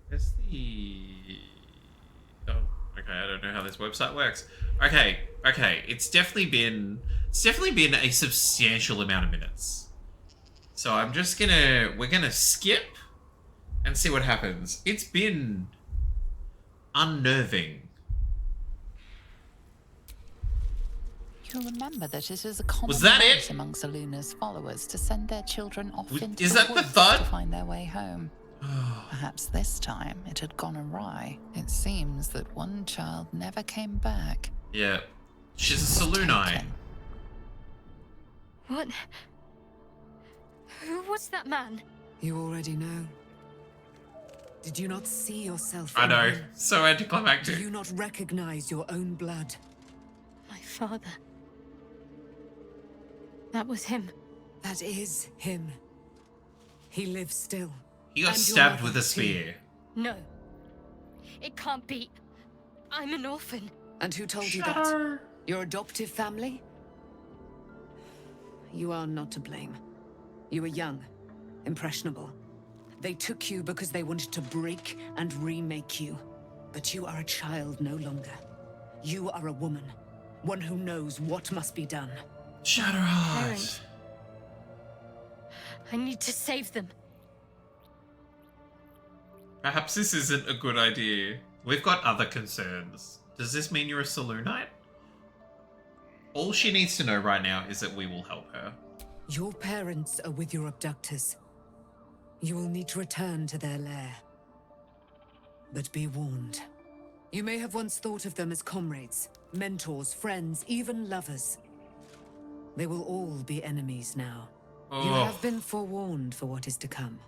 [SPEAKER 1] Where's the... Oh, okay, I don't know how this website works. Okay, it's definitely been a substantial amount of minutes. So I'm just we're gonna skip and see what happens. It's been unnerving.
[SPEAKER 4] You'll remember that it is a common
[SPEAKER 1] Was that
[SPEAKER 4] practice
[SPEAKER 1] it?
[SPEAKER 4] amongst Aluna's followers to send their children off into
[SPEAKER 1] Is
[SPEAKER 4] the
[SPEAKER 1] that the
[SPEAKER 4] woods
[SPEAKER 1] thud?
[SPEAKER 4] to find their way home. Perhaps this time it had gone awry. It seems that one child never came back.
[SPEAKER 1] Yeah. She's a Salunite.
[SPEAKER 9] What? Who was that man?
[SPEAKER 10] You already know. Did you not see yourself?
[SPEAKER 1] I
[SPEAKER 10] in
[SPEAKER 1] know.
[SPEAKER 10] him?
[SPEAKER 1] So anticlimactic.
[SPEAKER 10] Do you not recognize your own blood?
[SPEAKER 9] My father. That was him.
[SPEAKER 10] That is him. He lives still.
[SPEAKER 1] He got
[SPEAKER 10] And your
[SPEAKER 1] stabbed
[SPEAKER 10] mother
[SPEAKER 1] with a
[SPEAKER 10] too.
[SPEAKER 1] spear.
[SPEAKER 9] No. It can't be. I'm an orphan.
[SPEAKER 10] And who told you that? Your adoptive family? You are not to blame. You were young, impressionable. They took you because they wanted to break and remake you. But you are a child no longer. You are a woman. One who knows what must be done.
[SPEAKER 1] Shadowheart.
[SPEAKER 9] Parent. I need to save them.
[SPEAKER 1] Perhaps this isn't a good idea. We've got other concerns. Does this mean you're a Salunite? All she needs to know right now is that we will help her.
[SPEAKER 10] Your parents are with your abductors. You will need to return to their lair. But be warned. You may have once thought of them as comrades, mentors, friends, even lovers. They will all be enemies now. You have been forewarned for what is to come,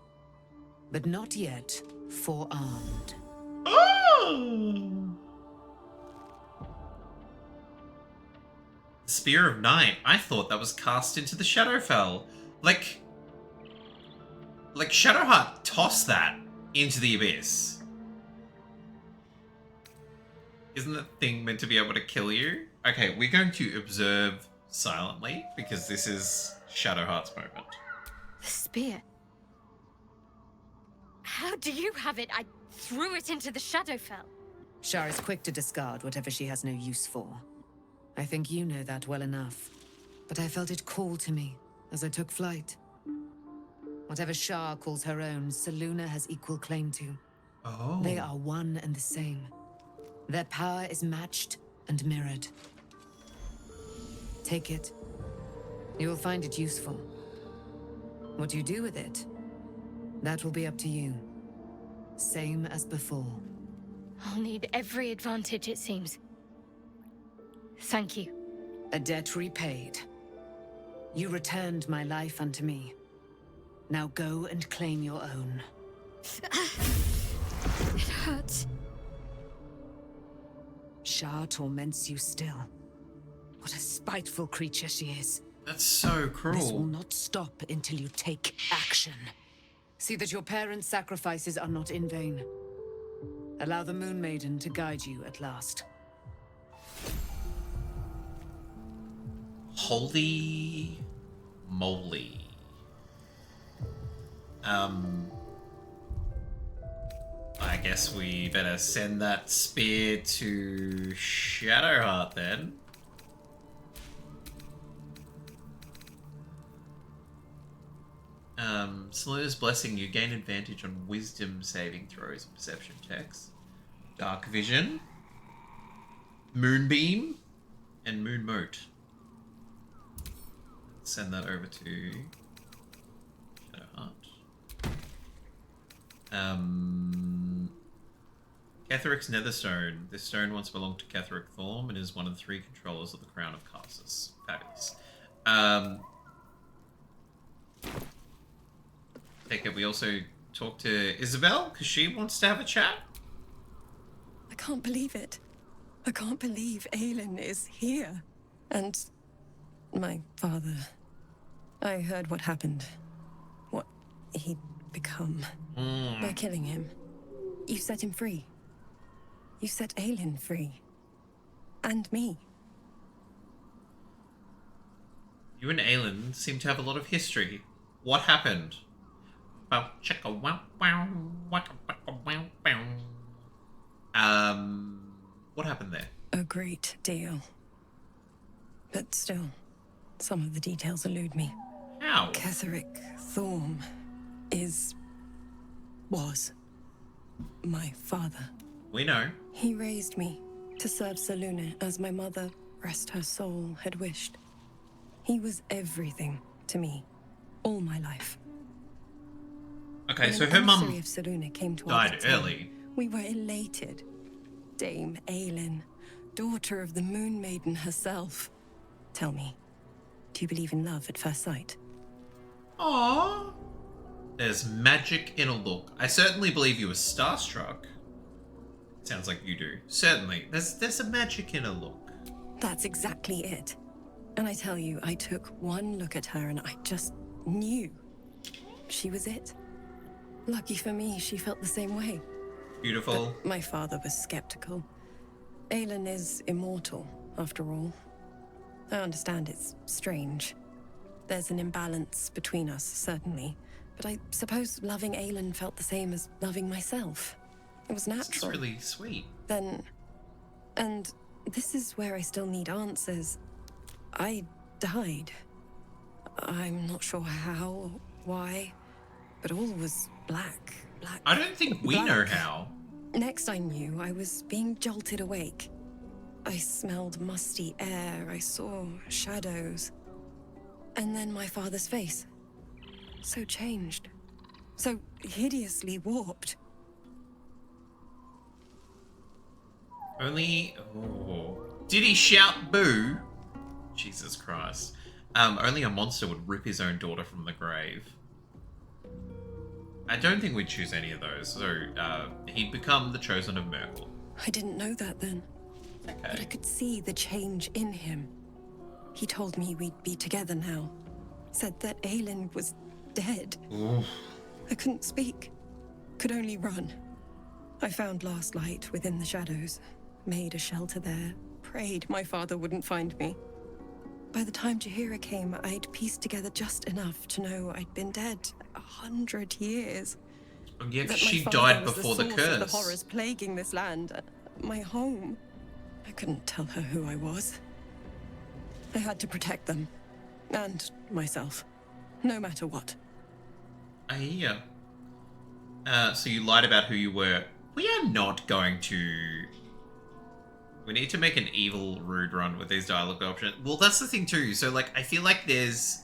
[SPEAKER 10] but not yet forearmed.
[SPEAKER 1] Spear of Night. I thought that was cast into the Shadowfell. Like Shadowheart tossed that into the abyss. Isn't that thing meant to be able to kill you? Okay, we're going to observe silently because this is Shadowheart's moment.
[SPEAKER 9] The spear. How do you have it? I threw it into the Shadowfell.
[SPEAKER 10] Shar is quick to discard whatever she has no use for. I think you know that well enough. But I felt it call to me as I took flight. Whatever Shar calls her own, Selûne has equal claim to.
[SPEAKER 1] Oh.
[SPEAKER 10] They are one and the same. Their power is matched and mirrored. Take it. You will find it useful. What you do with it, that will be up to you. Same as before.
[SPEAKER 9] I'll need every advantage, it seems. Thank you.
[SPEAKER 10] A debt repaid. You returned my life unto me. Now go and claim your own.
[SPEAKER 9] It hurts.
[SPEAKER 10] Shar torments you still. What a spiteful creature she is.
[SPEAKER 1] That's so cruel.
[SPEAKER 10] This will not stop until you take action. See that your parents' sacrifices are not in vain. Allow the Moon Maiden to guide you at last.
[SPEAKER 1] Holy moly. I guess we better send that spear to Shadowheart then. Selûne's Blessing, you gain advantage on wisdom saving throws and perception checks. Dark Vision, Moonbeam, and Moon Moat. Send that over to Shadowheart. Ketheric's Netherstone. This stone once belonged to Ketheric Thorm and is one of the 3 controllers of the Crown of Karsus. Fabulous. Take it. We also talked to Isabel because she wants to have a chat.
[SPEAKER 16] I can't believe it. I can't believe Aelin is here. And my father. I heard what happened. What he'd become. By killing him. You set him free. You set Aelin free. And me.
[SPEAKER 1] You and Aelin seem to have a lot of history. What happened? What happened there?
[SPEAKER 16] A great deal. But still, some of the details elude me.
[SPEAKER 1] How?
[SPEAKER 16] Ketheric Thorm was my father.
[SPEAKER 1] We know.
[SPEAKER 16] He raised me to serve Selûne as my mother, rest her soul, had wished. He was everything to me, all my life.
[SPEAKER 1] Okay,
[SPEAKER 16] when
[SPEAKER 1] so
[SPEAKER 16] an
[SPEAKER 1] her mum
[SPEAKER 16] emissary of Selûne came to
[SPEAKER 1] died
[SPEAKER 16] our
[SPEAKER 1] early.
[SPEAKER 16] We were elated. Dame Aelin, daughter of the Moon Maiden herself. Tell me, do you believe in love at first sight?
[SPEAKER 1] Aww. There's magic in a look. I certainly believe you were starstruck. Sounds like you do. Certainly. There's a magic in a look.
[SPEAKER 16] That's exactly it. And I tell you, I took one look at her and I just knew. She was it. Lucky for me, she felt the same way.
[SPEAKER 1] Beautiful.
[SPEAKER 16] But my father was skeptical. Aelin is immortal, after all. I understand it's strange. There's an imbalance between us, certainly. But I suppose loving Aelin felt the same as loving myself. It was natural.
[SPEAKER 1] This is really sweet.
[SPEAKER 16] Then... And this is where I still need answers. I died. I'm not sure how, why, but all was black.
[SPEAKER 1] I don't think we know how.
[SPEAKER 16] Next I knew, I was being jolted awake. I smelled musty air, I saw shadows. And then my father's face. So changed. So hideously warped.
[SPEAKER 1] Only... Oh. Did he shout boo? Jesus Christ. Only a monster would rip his own daughter from the grave. I don't think we'd choose any of those, so he'd become the chosen of Merkel.
[SPEAKER 16] I didn't know that then.
[SPEAKER 1] Okay.
[SPEAKER 16] But I could see the change in him. He told me we'd be together now. Said that Aelin was dead.
[SPEAKER 1] Oof.
[SPEAKER 16] I couldn't speak. Could only run. I found last light within the shadows. Made a shelter there. Prayed my father wouldn't find me. By the time Jaheira came, I'd pieced together just enough to know I'd been dead 100 years.
[SPEAKER 1] Yeah,
[SPEAKER 16] That
[SPEAKER 1] she
[SPEAKER 16] my
[SPEAKER 1] died
[SPEAKER 16] father was
[SPEAKER 1] before the
[SPEAKER 16] source of
[SPEAKER 1] curse.
[SPEAKER 16] the horrors plaguing this land, my home. I couldn't tell her who I was. I had to protect them, and myself, no matter what.
[SPEAKER 1] I hear. So you lied about who you were. We are not going to... We need to make an evil rude run with these dialogue options. Well, that's the thing too. So, like, I feel like there's...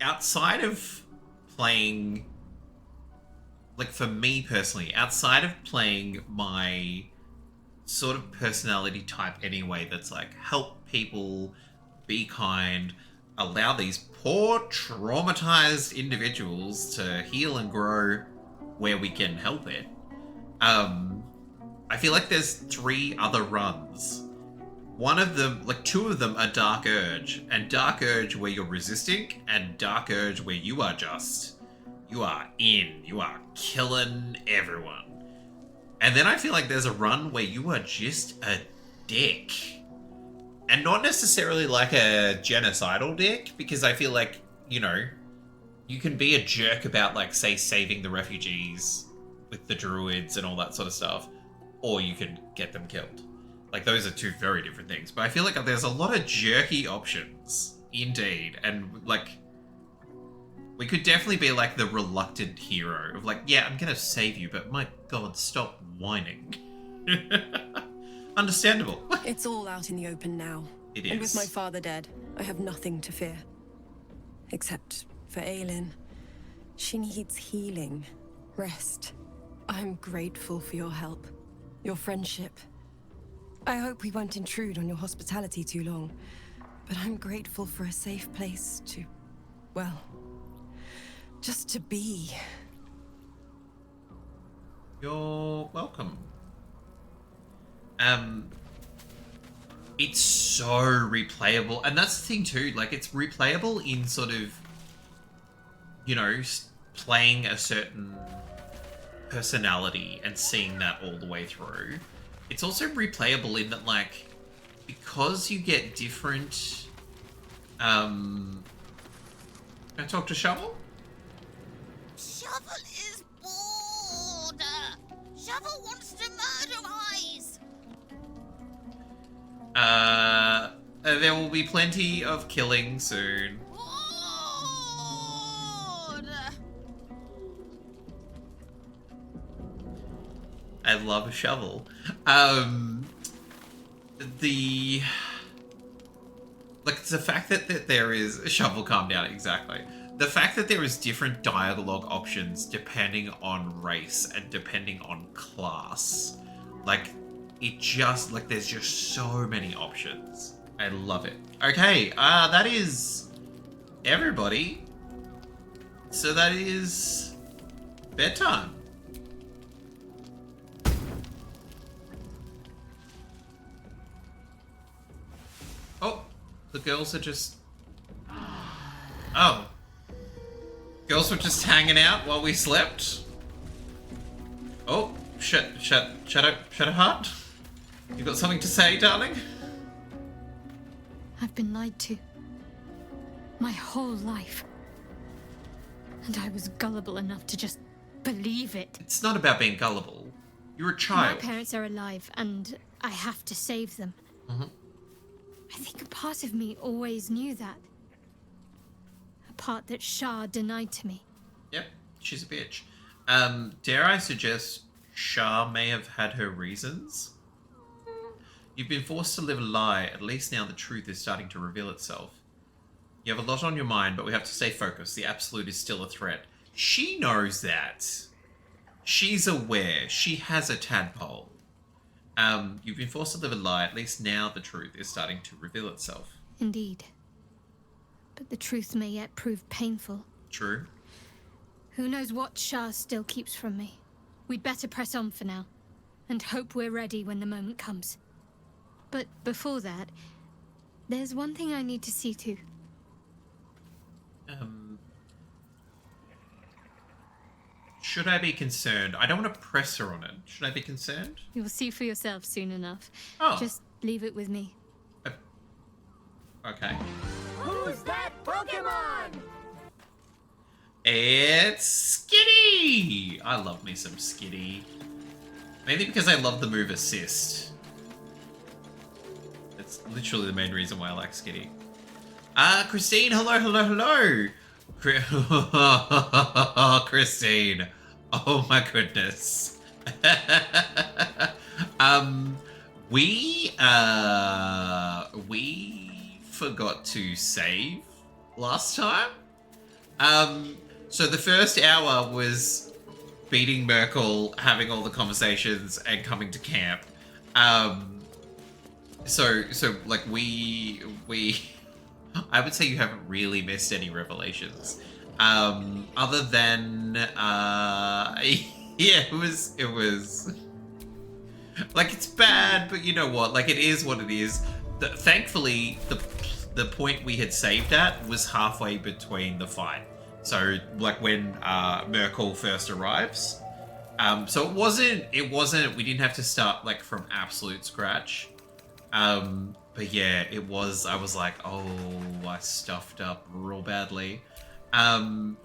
[SPEAKER 1] Outside of playing... Like, for me personally, outside of playing my sort of personality type anyway, that's like, help people, be kind, allow these poor, traumatized individuals to heal and grow where we can help it. I feel like there's 3 other runs. One of them, like 2 of them are Dark Urge, and Dark Urge where you're resisting, and Dark Urge where you are just, you are killing everyone. And then I feel like there's a run where you are just a dick. And not necessarily like a genocidal dick, because I feel like, you know, you can be a jerk about, like, say, saving the refugees with the druids and all that sort of stuff, or you can get them killed. Like, those are 2 very different things. But I feel like there's a lot of jerky options, indeed. And, like, we could definitely be, like, the reluctant hero of, like, yeah, I'm gonna save you, but my god, stop whining. Understandable.
[SPEAKER 16] It's all out in the open now.
[SPEAKER 1] It is.
[SPEAKER 16] And with my father dead, I have nothing to fear. Except for Aelin. She needs healing, rest. I'm grateful for your help, your friendship. I hope we won't intrude on your hospitality too long, but I'm grateful for a safe place to, well, just to be.
[SPEAKER 1] You're welcome. It's so replayable, and that's the thing too, like, it's replayable in sort of, you know, playing a certain personality and seeing that all the way through. It's also replayable in that, like, because you get different, Can I talk to Shovel?
[SPEAKER 6] Shovel is bored. Shovel wants to murder Eyes.
[SPEAKER 1] There will be plenty of killing soon. I love Shovel. The fact that there is Shovel, calm down, exactly. The fact that there is different dialogue options depending on race and depending on class, like, it just, like, there's just so many options. I love it. Okay, that is everybody. So that is bedtime. Oh, the girls are just... Oh. Girls were just hanging out while we slept. Oh, Shadowheart? You got something to say, darling?
[SPEAKER 9] I've been lied to. My whole life. And I was gullible enough to just believe it.
[SPEAKER 1] It's not about being gullible. You're a child.
[SPEAKER 9] My parents are alive, and I have to save them.
[SPEAKER 1] Mm-hmm.
[SPEAKER 9] I think a part of me always knew that. A part that Shah denied to me.
[SPEAKER 1] Yep, she's a bitch. Dare I suggest Shah may have had her reasons? You've been forced to live a lie. At least now the truth is starting to reveal itself. You have a lot on your mind, but we have to stay focused. The Absolute is still a threat. She knows that. She's aware. She has a tadpole. You've been forced to live a lie. At least now the truth is starting to reveal itself.
[SPEAKER 9] Indeed. But the truth may yet prove painful.
[SPEAKER 1] True.
[SPEAKER 9] Who knows what Shah still keeps from me. We'd better press on for now, and hope we're ready when the moment comes. But before that, there's one thing I need to see to.
[SPEAKER 1] Should I be concerned? I don't want to press her on it. Should I be concerned?
[SPEAKER 9] You'll see for yourself soon enough.
[SPEAKER 1] Oh.
[SPEAKER 9] Just leave it with me.
[SPEAKER 1] Okay.
[SPEAKER 6] Who's that Pokemon?
[SPEAKER 1] It's Skitty! I love me some Skitty. Mainly because I love the move Assist. That's literally the main reason why I like Skitty. Christine, hello, hello, hello! Christine. Oh my goodness. We forgot to save last time. So the first hour was beating Merkel, having all the conversations, and coming to camp. So like we I would say you haven't really missed any revelations. Other than yeah, it was like, it's bad, but you know what? Like, it is what it is. Thankfully, the point we had saved at was halfway between the fight. So, like, when Merkel first arrives. So it wasn't. We didn't have to start like from absolute scratch. But yeah, it was. I was like, oh, I stuffed up real badly. Now,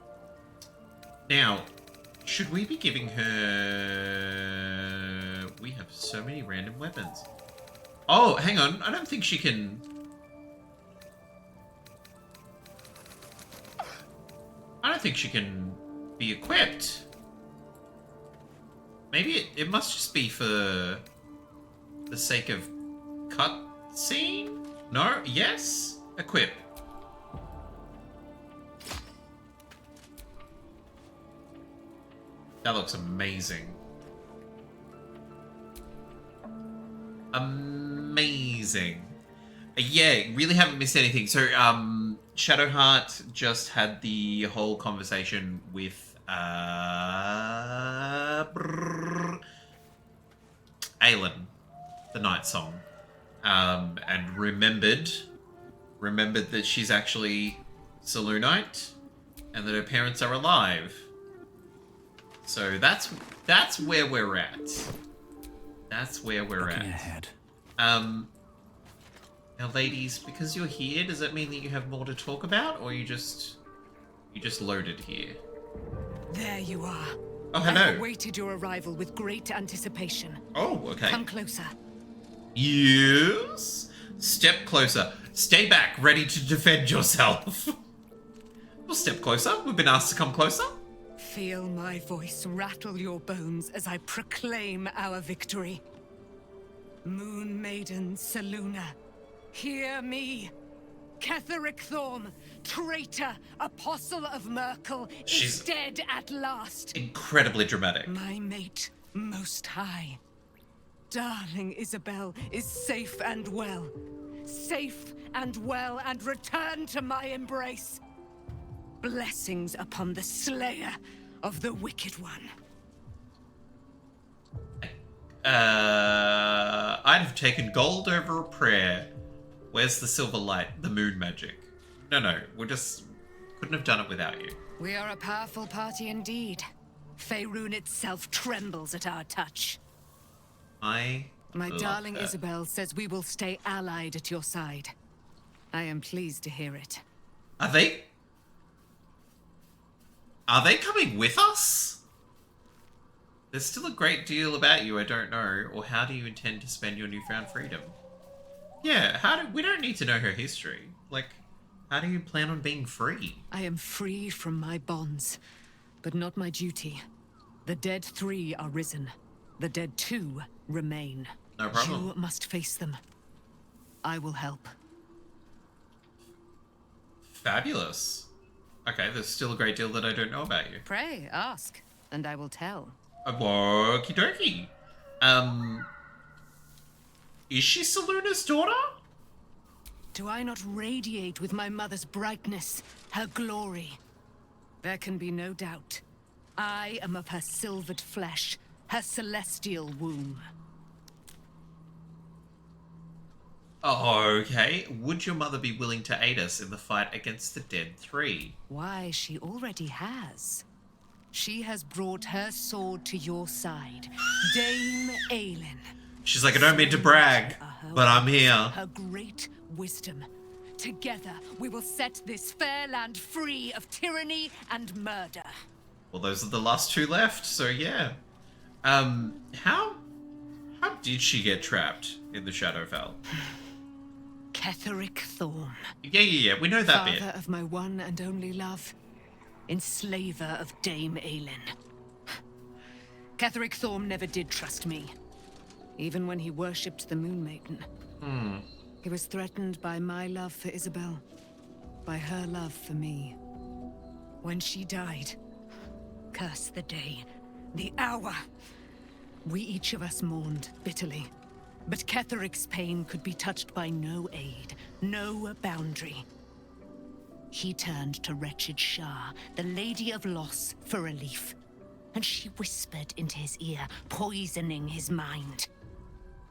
[SPEAKER 1] should we be giving her? We have so many random weapons. Oh, hang on. I don't think she can. I don't think she can be equipped. Maybe it must just be for the sake of cutscene? No? Yes? Equip. That looks amazing. Amazing. Yeah, really haven't missed anything. So, Shadowheart just had the whole conversation with Aelin, the Night Song, and remembered that she's actually Selûnite, and that her parents are alive. So that's where we're at. That's where we're at.
[SPEAKER 3] Ahead.
[SPEAKER 1] Now, ladies, because you're here, does that mean that you have more to talk about, or you just loaded here?
[SPEAKER 10] There you are.
[SPEAKER 1] Oh, hello.
[SPEAKER 10] I awaited your arrival with great anticipation.
[SPEAKER 1] Oh, okay.
[SPEAKER 10] Come closer.
[SPEAKER 1] Yes. Step closer. Stay back, ready to defend yourself. We'll step closer. We've been asked to come closer.
[SPEAKER 10] Feel my voice rattle your bones as I proclaim our victory. Moon Maiden Selûne, hear me. Ketheric Thorm, traitor, apostle of Merkel, is dead at last.
[SPEAKER 1] Incredibly dramatic.
[SPEAKER 10] My mate, most high. Darling Isabel is safe and well. Safe and well, and returned to my embrace. Blessings upon the slayer of the Wicked One.
[SPEAKER 1] I'd have taken gold over a prayer. Where's the silver light? The moon magic. No, we just couldn't have done it without you.
[SPEAKER 10] We are a powerful party indeed. Faerun itself trembles at our touch.
[SPEAKER 1] My
[SPEAKER 10] darling Isabel says we will stay allied at your side. I am pleased to hear it.
[SPEAKER 1] Are they coming with us? There's still a great deal about you I don't know, or how do you intend to spend your newfound freedom? Yeah, we don't need to know her history. Like, how do you plan on being free?
[SPEAKER 10] I am free from my bonds, but not my duty. The dead 3 are risen. The dead 2 remain.
[SPEAKER 1] No problem.
[SPEAKER 10] You must face them. I will help.
[SPEAKER 1] Fabulous. Okay, there's still a great deal that I don't know about you.
[SPEAKER 10] Pray, ask, and I will tell.
[SPEAKER 1] Okie dokie. Is she Saluna's daughter?
[SPEAKER 10] Do I not radiate with my mother's brightness, her glory? There can be no doubt. I am of her silvered flesh, her celestial womb.
[SPEAKER 1] Okay. Would your mother be willing to aid us in the fight against the Dead Three?
[SPEAKER 10] Why, she already has. She has brought her sword to your side, Dame Aelin.
[SPEAKER 1] She's like, I don't mean to brag, but I'm here.
[SPEAKER 10] Her great wisdom. Together, we will set this fair land free of tyranny and murder.
[SPEAKER 1] Well, those are the last two left, so yeah. How did she get trapped in the Shadowfell?
[SPEAKER 10] Ketheric Thorm.
[SPEAKER 1] Yeah, we know that bit.
[SPEAKER 10] Father of my one and only love. Enslaver of Dame Aelin. Ketheric Thorm never did trust me. Even when he worshipped the Moon Maiden. He was threatened by my love for Isabel. By her love for me. When she died, curse the day, the hour. We each of us mourned bitterly. But Ketheric's pain could be touched by no aid, no boundary. He turned to wretched Shah, the Lady of Loss, for relief. And she whispered into his ear, poisoning his mind.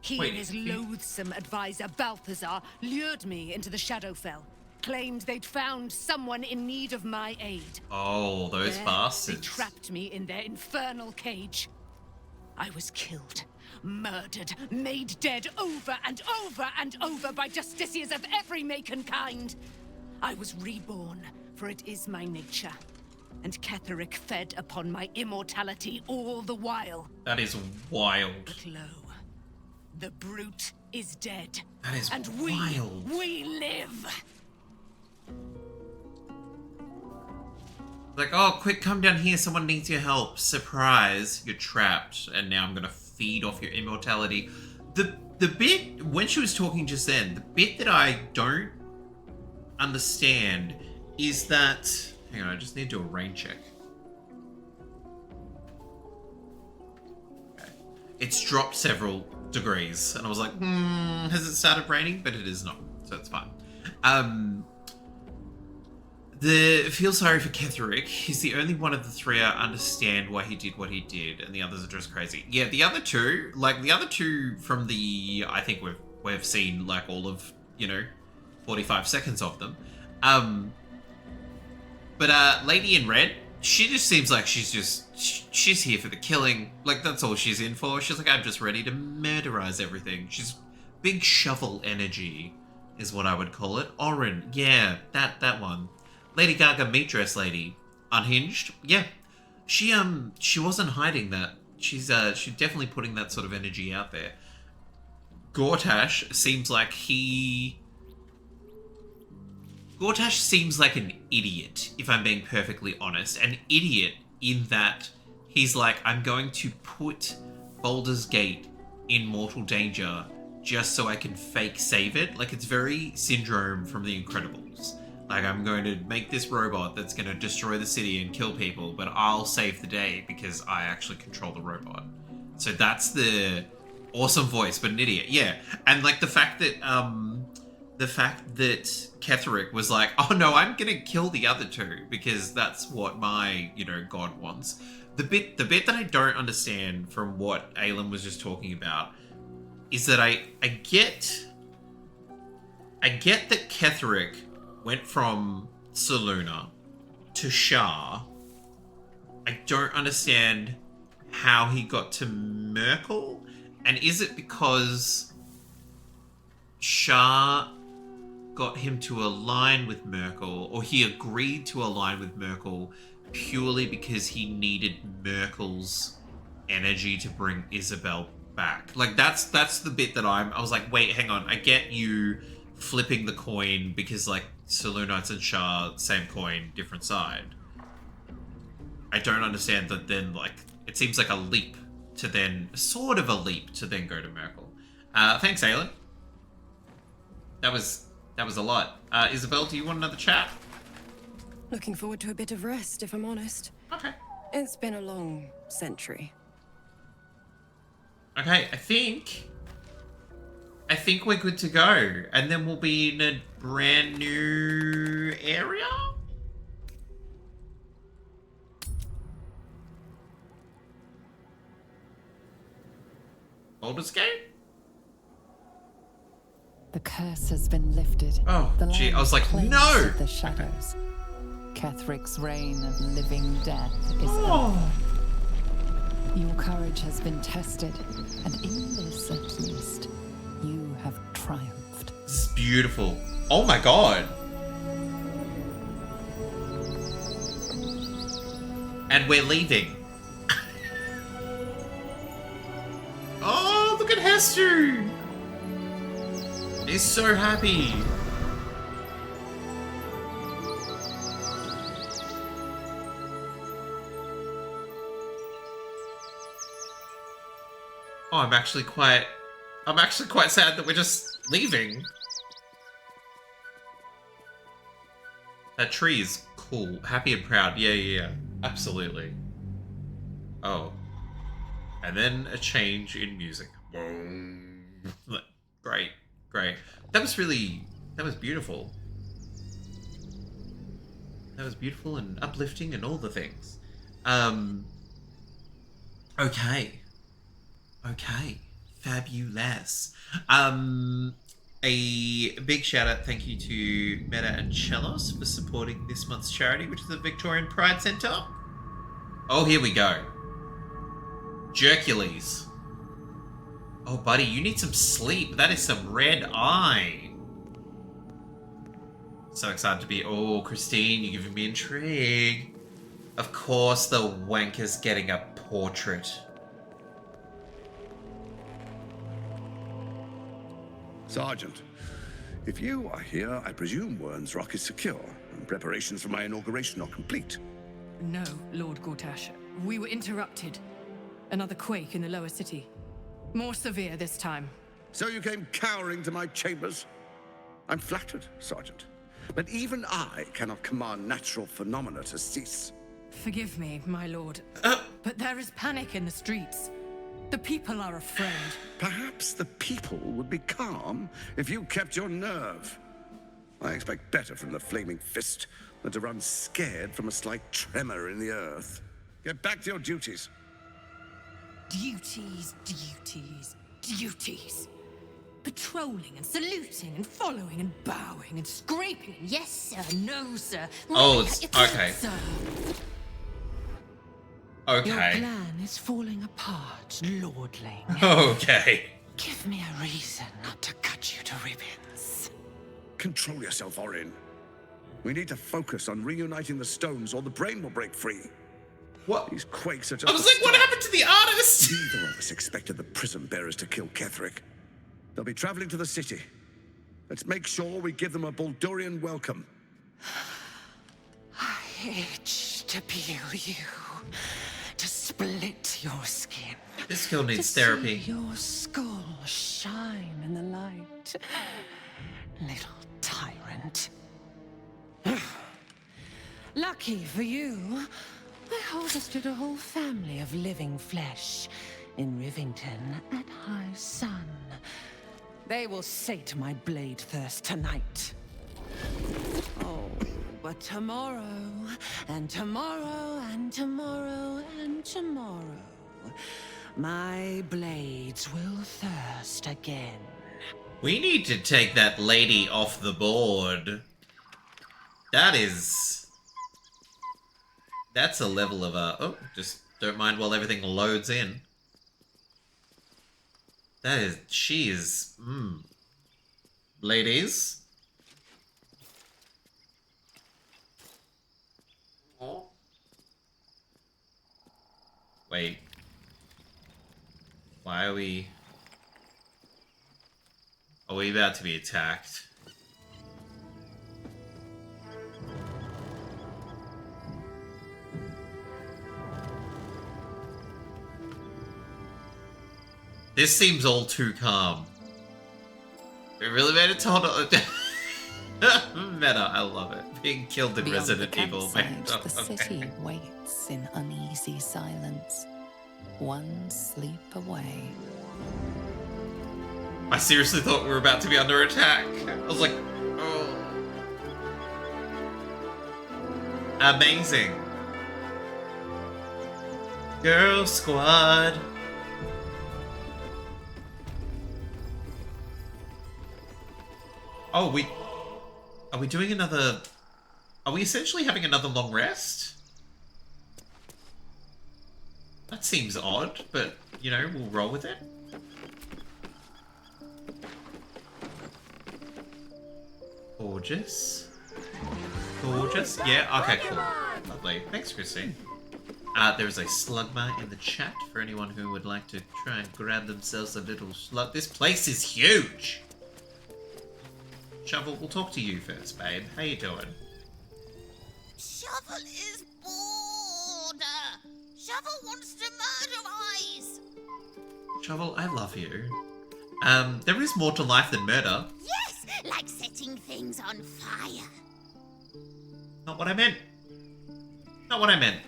[SPEAKER 10] He and his loathsome advisor, Balthazar, lured me into the Shadowfell. Claimed they'd found someone in need of my aid.
[SPEAKER 1] Oh, those bastards.
[SPEAKER 10] They trapped me in their infernal cage. I was killed, murdered, made dead over and over and over by justiciars of every make and kind. I was reborn, for it is my nature. And Ketheric fed upon my immortality all the while.
[SPEAKER 1] That is wild.
[SPEAKER 10] But lo, the brute is dead.
[SPEAKER 1] That is
[SPEAKER 10] and
[SPEAKER 1] wild.
[SPEAKER 10] we live.
[SPEAKER 1] Like, oh, quick, come down here. Someone needs your help. Surprise, you're trapped. And now I'm going to feed off your immortality. The bit, when she was talking just then, the bit that I don't understand is that... Hang on, I just need to do a rain check. Okay. It's dropped several degrees. And I was like, has it started raining? But it is not, so it's fine. Feel sorry for Ketheric. He's the only one of the three I understand why he did what he did, and the others are just crazy. Yeah, the other two from the, I think we've seen like all of, 45 seconds of them. But Lady in Red, she just seems like she's here for the killing. Like, that's all she's in for. She's like, I'm just ready to murderize everything. She's big shovel energy, is what I would call it. Orin, yeah, that one. Lady Gaga meat dress lady. Unhinged? Yeah. She wasn't hiding that. She's definitely putting that sort of energy out there. Gortash seems like an idiot, if I'm being perfectly honest. An idiot in that he's like, I'm going to put Baldur's Gate in mortal danger just so I can fake save it. Like, it's very Syndrome from The Incredibles. Like, I'm going to make this robot that's going to destroy the city and kill people, but I'll save the day because I actually control the robot. So that's the awesome voice, but an idiot. Yeah. And like the fact that Ketheric was like, oh no, I'm going to kill the other two because that's what my, God wants. The bit that I don't understand from what Aelin was just talking about is that I get that Ketheric went from Saluna to Shah. I don't understand how he got to Merkel. And is it because Shah got him to align with Merkel, or he agreed to align with Merkel purely because he needed Merkel's energy to bring Isabel back? Like, that's the bit that I was like, wait, hang on. I get you flipping the coin because, like, Salunites and Shah, same coin, different side. I don't understand that then, like, it seems like a leap to then, sort of a leap to then go to Merkel. Thanks, Aelin. That was a lot. Isabel, do you want another chat?
[SPEAKER 16] Looking forward to a bit of rest, if I'm honest.
[SPEAKER 1] Okay.
[SPEAKER 16] It's been a long century.
[SPEAKER 1] Okay, I think I think we're good to go. And then we'll be in a brand new area? Baldur's Gate?
[SPEAKER 4] The curse has been lifted.
[SPEAKER 1] Oh,
[SPEAKER 4] the
[SPEAKER 1] gee, I was like,
[SPEAKER 4] cleansed
[SPEAKER 1] no!
[SPEAKER 4] of the shadows. Kethric's reign of living death is
[SPEAKER 1] Oh.
[SPEAKER 4] over. Your courage has been tested, and in this at least, you have triumphed.
[SPEAKER 1] This is beautiful. Oh my god. And we're leaving. Oh, look at Hestu. He's so happy. Oh, I'm actually quite sad that we're just leaving. That tree is cool. Happy and proud. Yeah. Absolutely. Oh. And then a change in music. Boom. Great. That was beautiful. That was beautiful and uplifting and all the things. Okay. Fabulous. A big shout out, thank you to Meta and Chelos for supporting this month's charity, which is the Victorian Pride Centre. Oh, here we go. Jercules. Oh, buddy, you need some sleep. That is some red eye. So excited to be... Oh, Christine, you're giving me intrigue. Of course, the wanker's getting a portrait.
[SPEAKER 7] Sergeant, if you are here, I presume Wern's Rock is secure, and preparations for my inauguration are complete.
[SPEAKER 12] No, Lord Gortash. We were interrupted. Another quake in the lower city. More severe this time.
[SPEAKER 7] So you came cowering to my chambers? I'm flattered, Sergeant. But even I cannot command natural phenomena to cease.
[SPEAKER 12] Forgive me, my lord. But there is panic in the streets. The people are afraid.
[SPEAKER 7] Perhaps the people would be calm if you kept your nerve. I expect better from the Flaming Fist than to run scared from a slight tremor in the earth. Get back to your duties.
[SPEAKER 12] Duties. Patrolling and saluting and following and bowing and scraping and yes sir, no sir.
[SPEAKER 1] Oh, it's okay.
[SPEAKER 12] Sir.
[SPEAKER 1] Okay.
[SPEAKER 12] Your plan is falling apart, lordling.
[SPEAKER 1] Okay.
[SPEAKER 12] Give me a reason not to cut you to ribbons.
[SPEAKER 7] Control yourself, Orin. We need to focus on reuniting the stones or the brain will break free.
[SPEAKER 1] What?
[SPEAKER 7] These quakes are just...
[SPEAKER 1] I was like, what happened to the artist?
[SPEAKER 7] Neither of us expected the prison bearers to kill Ketheric. They'll be traveling to the city. Let's make sure we give them a Baldurian welcome.
[SPEAKER 12] I itch to peel you, to split your skin.
[SPEAKER 1] This girl needs
[SPEAKER 12] to
[SPEAKER 1] therapy.
[SPEAKER 12] See your skull shine in the light, little tyrant. Lucky for you, I harvested a whole family of living flesh in Rivington at high sun. They will sate my blade thirst tonight. Oh, but tomorrow, and tomorrow, and tomorrow, and tomorrow, my blades will thirst again.
[SPEAKER 1] We need to take that lady off the board. That's a level of oh, just don't mind while everything loads in. She is, ladies. Oh. Wait. Why are we about to be attacked? This seems all too calm. We really made it total. Meta, I love it. Being killed in
[SPEAKER 4] Beyond
[SPEAKER 1] Resident
[SPEAKER 4] the
[SPEAKER 1] Evil.
[SPEAKER 4] campsite, the city waits in uneasy silence, one sleep away.
[SPEAKER 1] I seriously thought we were about to be under attack. I was like, oh. Amazing. Girl squad. Oh, are we doing another... Are we essentially having another long rest? That seems odd, but, you know, we'll roll with it. Gorgeous. Gorgeous. Yeah, okay, cool. Lovely. Thanks, Christine. There's a slugma in the chat for anyone who would like to try and grab themselves a little slug. This place is huge! Shovel, we'll talk to you first, babe. How you doing?
[SPEAKER 6] Shovel is bored. Shovel wants to murder Eyes.
[SPEAKER 1] Shovel, I love you. There is more to life than murder.
[SPEAKER 6] Yes, like setting things on fire.
[SPEAKER 1] Not what I meant. Not what I meant.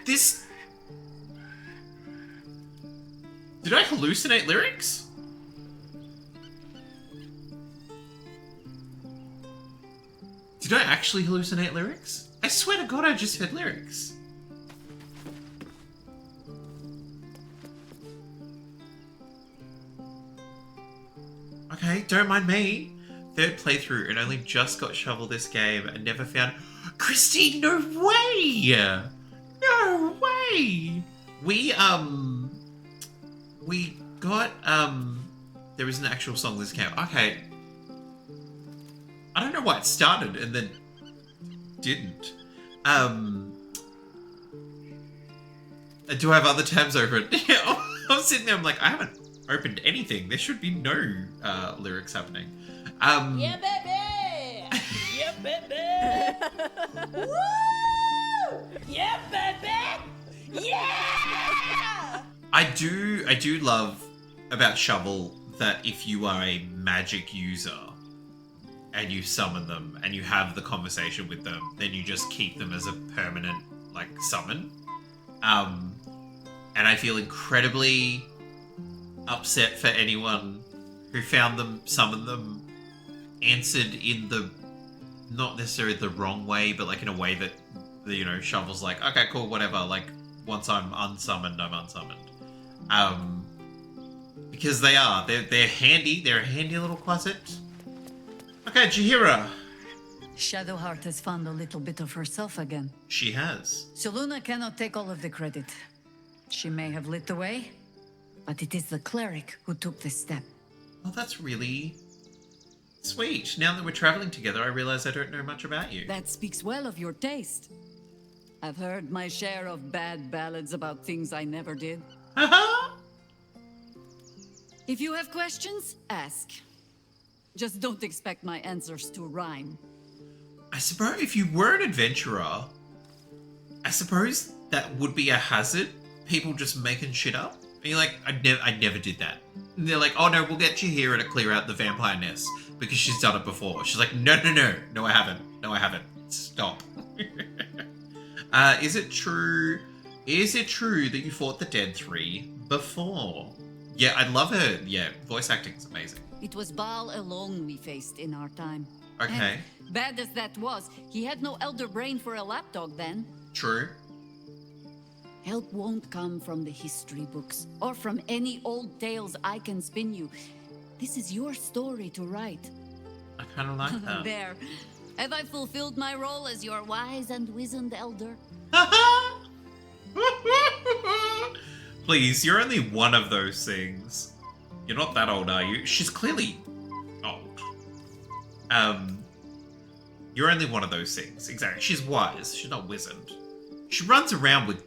[SPEAKER 1] This... Did I hallucinate lyrics? Did I actually hallucinate lyrics? I swear to God I just heard lyrics. Okay, don't mind me. Third playthrough and only just got Shovel this game and never found... Christine, no way! No way! We got, there is an actual song this came. Okay. I don't know why it started and then didn't. Do I have other tabs open? Yeah, I was sitting there, I'm like, I haven't opened anything. There should be no lyrics happening.
[SPEAKER 6] Yeah, baby! Yeah, baby! Woo! Yeah, baby! Yeah!
[SPEAKER 1] I do love about Shovel that if you are a magic user and you summon them and you have the conversation with them, then you just keep them as a permanent, like, summon. And I feel incredibly upset for anyone who found them, summoned them, answered in the, not necessarily the wrong way, but like in a way that, you know, Shovel's like, okay, cool, whatever, like, once I'm unsummoned, I'm unsummoned. Because they're handy, they're a handy little quasit. Okay, Jahira.
[SPEAKER 17] Shadowheart has found a little bit of herself again.
[SPEAKER 1] She has.
[SPEAKER 17] Selûne cannot take all of the credit. She may have lit the way, but it is the cleric who took this step.
[SPEAKER 1] Oh, that's really sweet. Now that we're traveling together, I realize I don't know much about you.
[SPEAKER 17] That speaks well of your taste. I've heard my share of bad ballads about things I never did. If you have questions, ask. Just don't expect my answers to rhyme.
[SPEAKER 1] I suppose if you were an adventurer, I suppose that would be a hazard. People just making shit up. And you're like, I never did that. And they're like, oh no, we'll get Jahira to clear out the vampire nest because she's done it before. She's like, no, I haven't. No, I haven't. Stop. Is it true that you fought the Dead 3 before? Yeah, I love her. Yeah, voice acting is amazing.
[SPEAKER 17] It was Baal alone we faced in our time.
[SPEAKER 1] Okay.
[SPEAKER 17] And bad as that was, he had no elder brain for a lapdog then.
[SPEAKER 1] True.
[SPEAKER 17] Help won't come from the history books or from any old tales I can spin you. This is your story to write.
[SPEAKER 1] I kind of like that.
[SPEAKER 17] There. Have I fulfilled my role as your wise and wizened elder?
[SPEAKER 1] Please, you're only one of those things. You're not that old, are you? She's clearly old. You're only one of those things. Exactly. She's wise. She's not wizened. She runs around with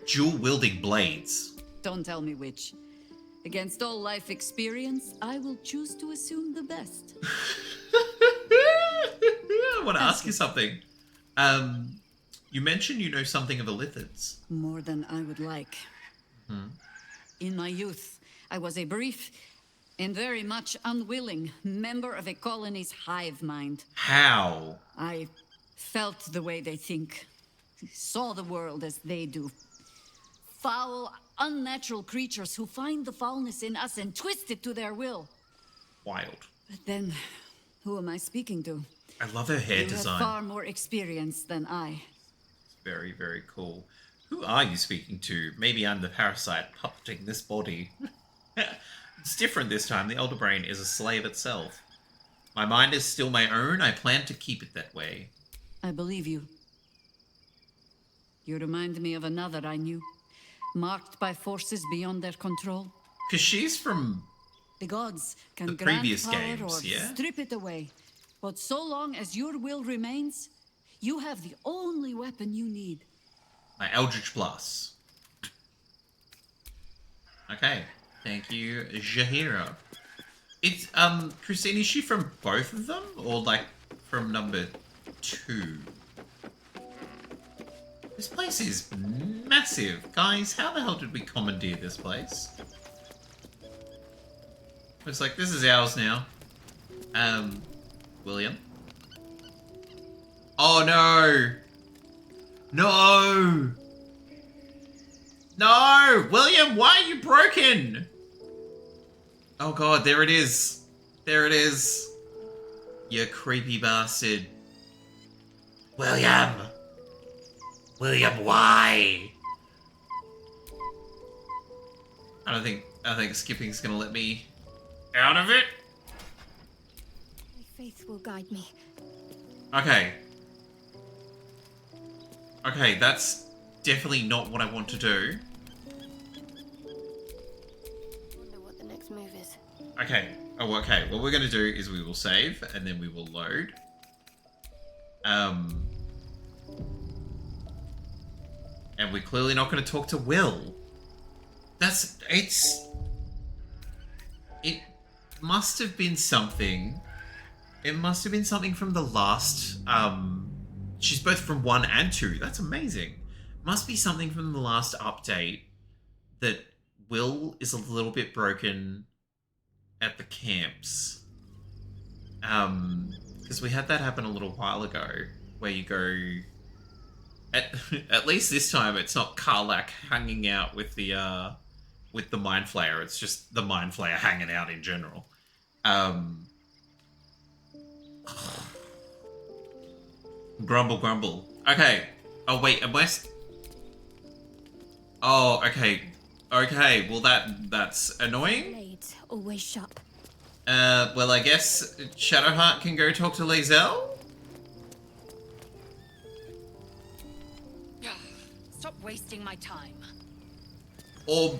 [SPEAKER 1] dual-wielding blades.
[SPEAKER 17] Don't tell me which. Against all life experience, I will choose to assume the best.
[SPEAKER 1] I want to ask you something. You mentioned you know something of Illithids.
[SPEAKER 17] More than I would like. In my youth, I was a brief and very much unwilling member of a colony's hive mind.
[SPEAKER 1] How?
[SPEAKER 17] I felt the way they think, saw the world as they do, Foul, unnatural creatures who find the foulness in us and twist it to their will.
[SPEAKER 1] Wild.
[SPEAKER 17] But then, who am I speaking to?
[SPEAKER 1] I love her hair
[SPEAKER 17] You
[SPEAKER 1] design.
[SPEAKER 17] have far more experience than I.
[SPEAKER 1] It's very, very cool. Who are you speaking to? Maybe I'm the parasite puppeting this body. It's different this time. The Elder Brain is a slave itself. My mind is still my own. I plan to keep it that way.
[SPEAKER 17] I believe you. You remind me of another I knew, marked by forces beyond their control.
[SPEAKER 1] Because she's from
[SPEAKER 17] the gods can
[SPEAKER 1] the
[SPEAKER 17] grant
[SPEAKER 1] previous
[SPEAKER 17] power
[SPEAKER 1] games,
[SPEAKER 17] or
[SPEAKER 1] yeah?
[SPEAKER 17] strip it away. But so long as your will remains, you have the only weapon you need.
[SPEAKER 1] My Eldritch Blast. Okay. Thank you, Jahira. It's, Christine, is she from both of them? Or, like, from number 2? This place is massive. Guys, how the hell did we commandeer this place? Looks like this is ours now. William? Oh, no! No! No! William, why are you broken? Oh god, there it is. There it is. You creepy bastard. William! William, why? I think skipping's gonna let me out of it.
[SPEAKER 9] My faith will guide me.
[SPEAKER 1] Okay. Okay, that's definitely not what I want to do.
[SPEAKER 15] Wonder what the next move is.
[SPEAKER 1] Okay. Oh, okay. What we're going to do is we will save, and then we will load. And we're clearly not going to talk to Will. It must have been something. It must have been something from the last, she's both from 1 and 2. That's amazing. Must be something from the last update that Will is a little bit broken at the camps. Because we had that happen a little while ago, where you go... At least this time, it's not Karlak hanging out with the Mind Flayer. It's just the Mind Flayer hanging out in general. Grumble, grumble. Okay. Oh, wait, am I... Oh, okay. Okay, well that's annoying.
[SPEAKER 9] Blades always sharp.
[SPEAKER 1] Well, I guess Shadowheart can go talk to Lae'zel?
[SPEAKER 2] Stop wasting my time.
[SPEAKER 1] Or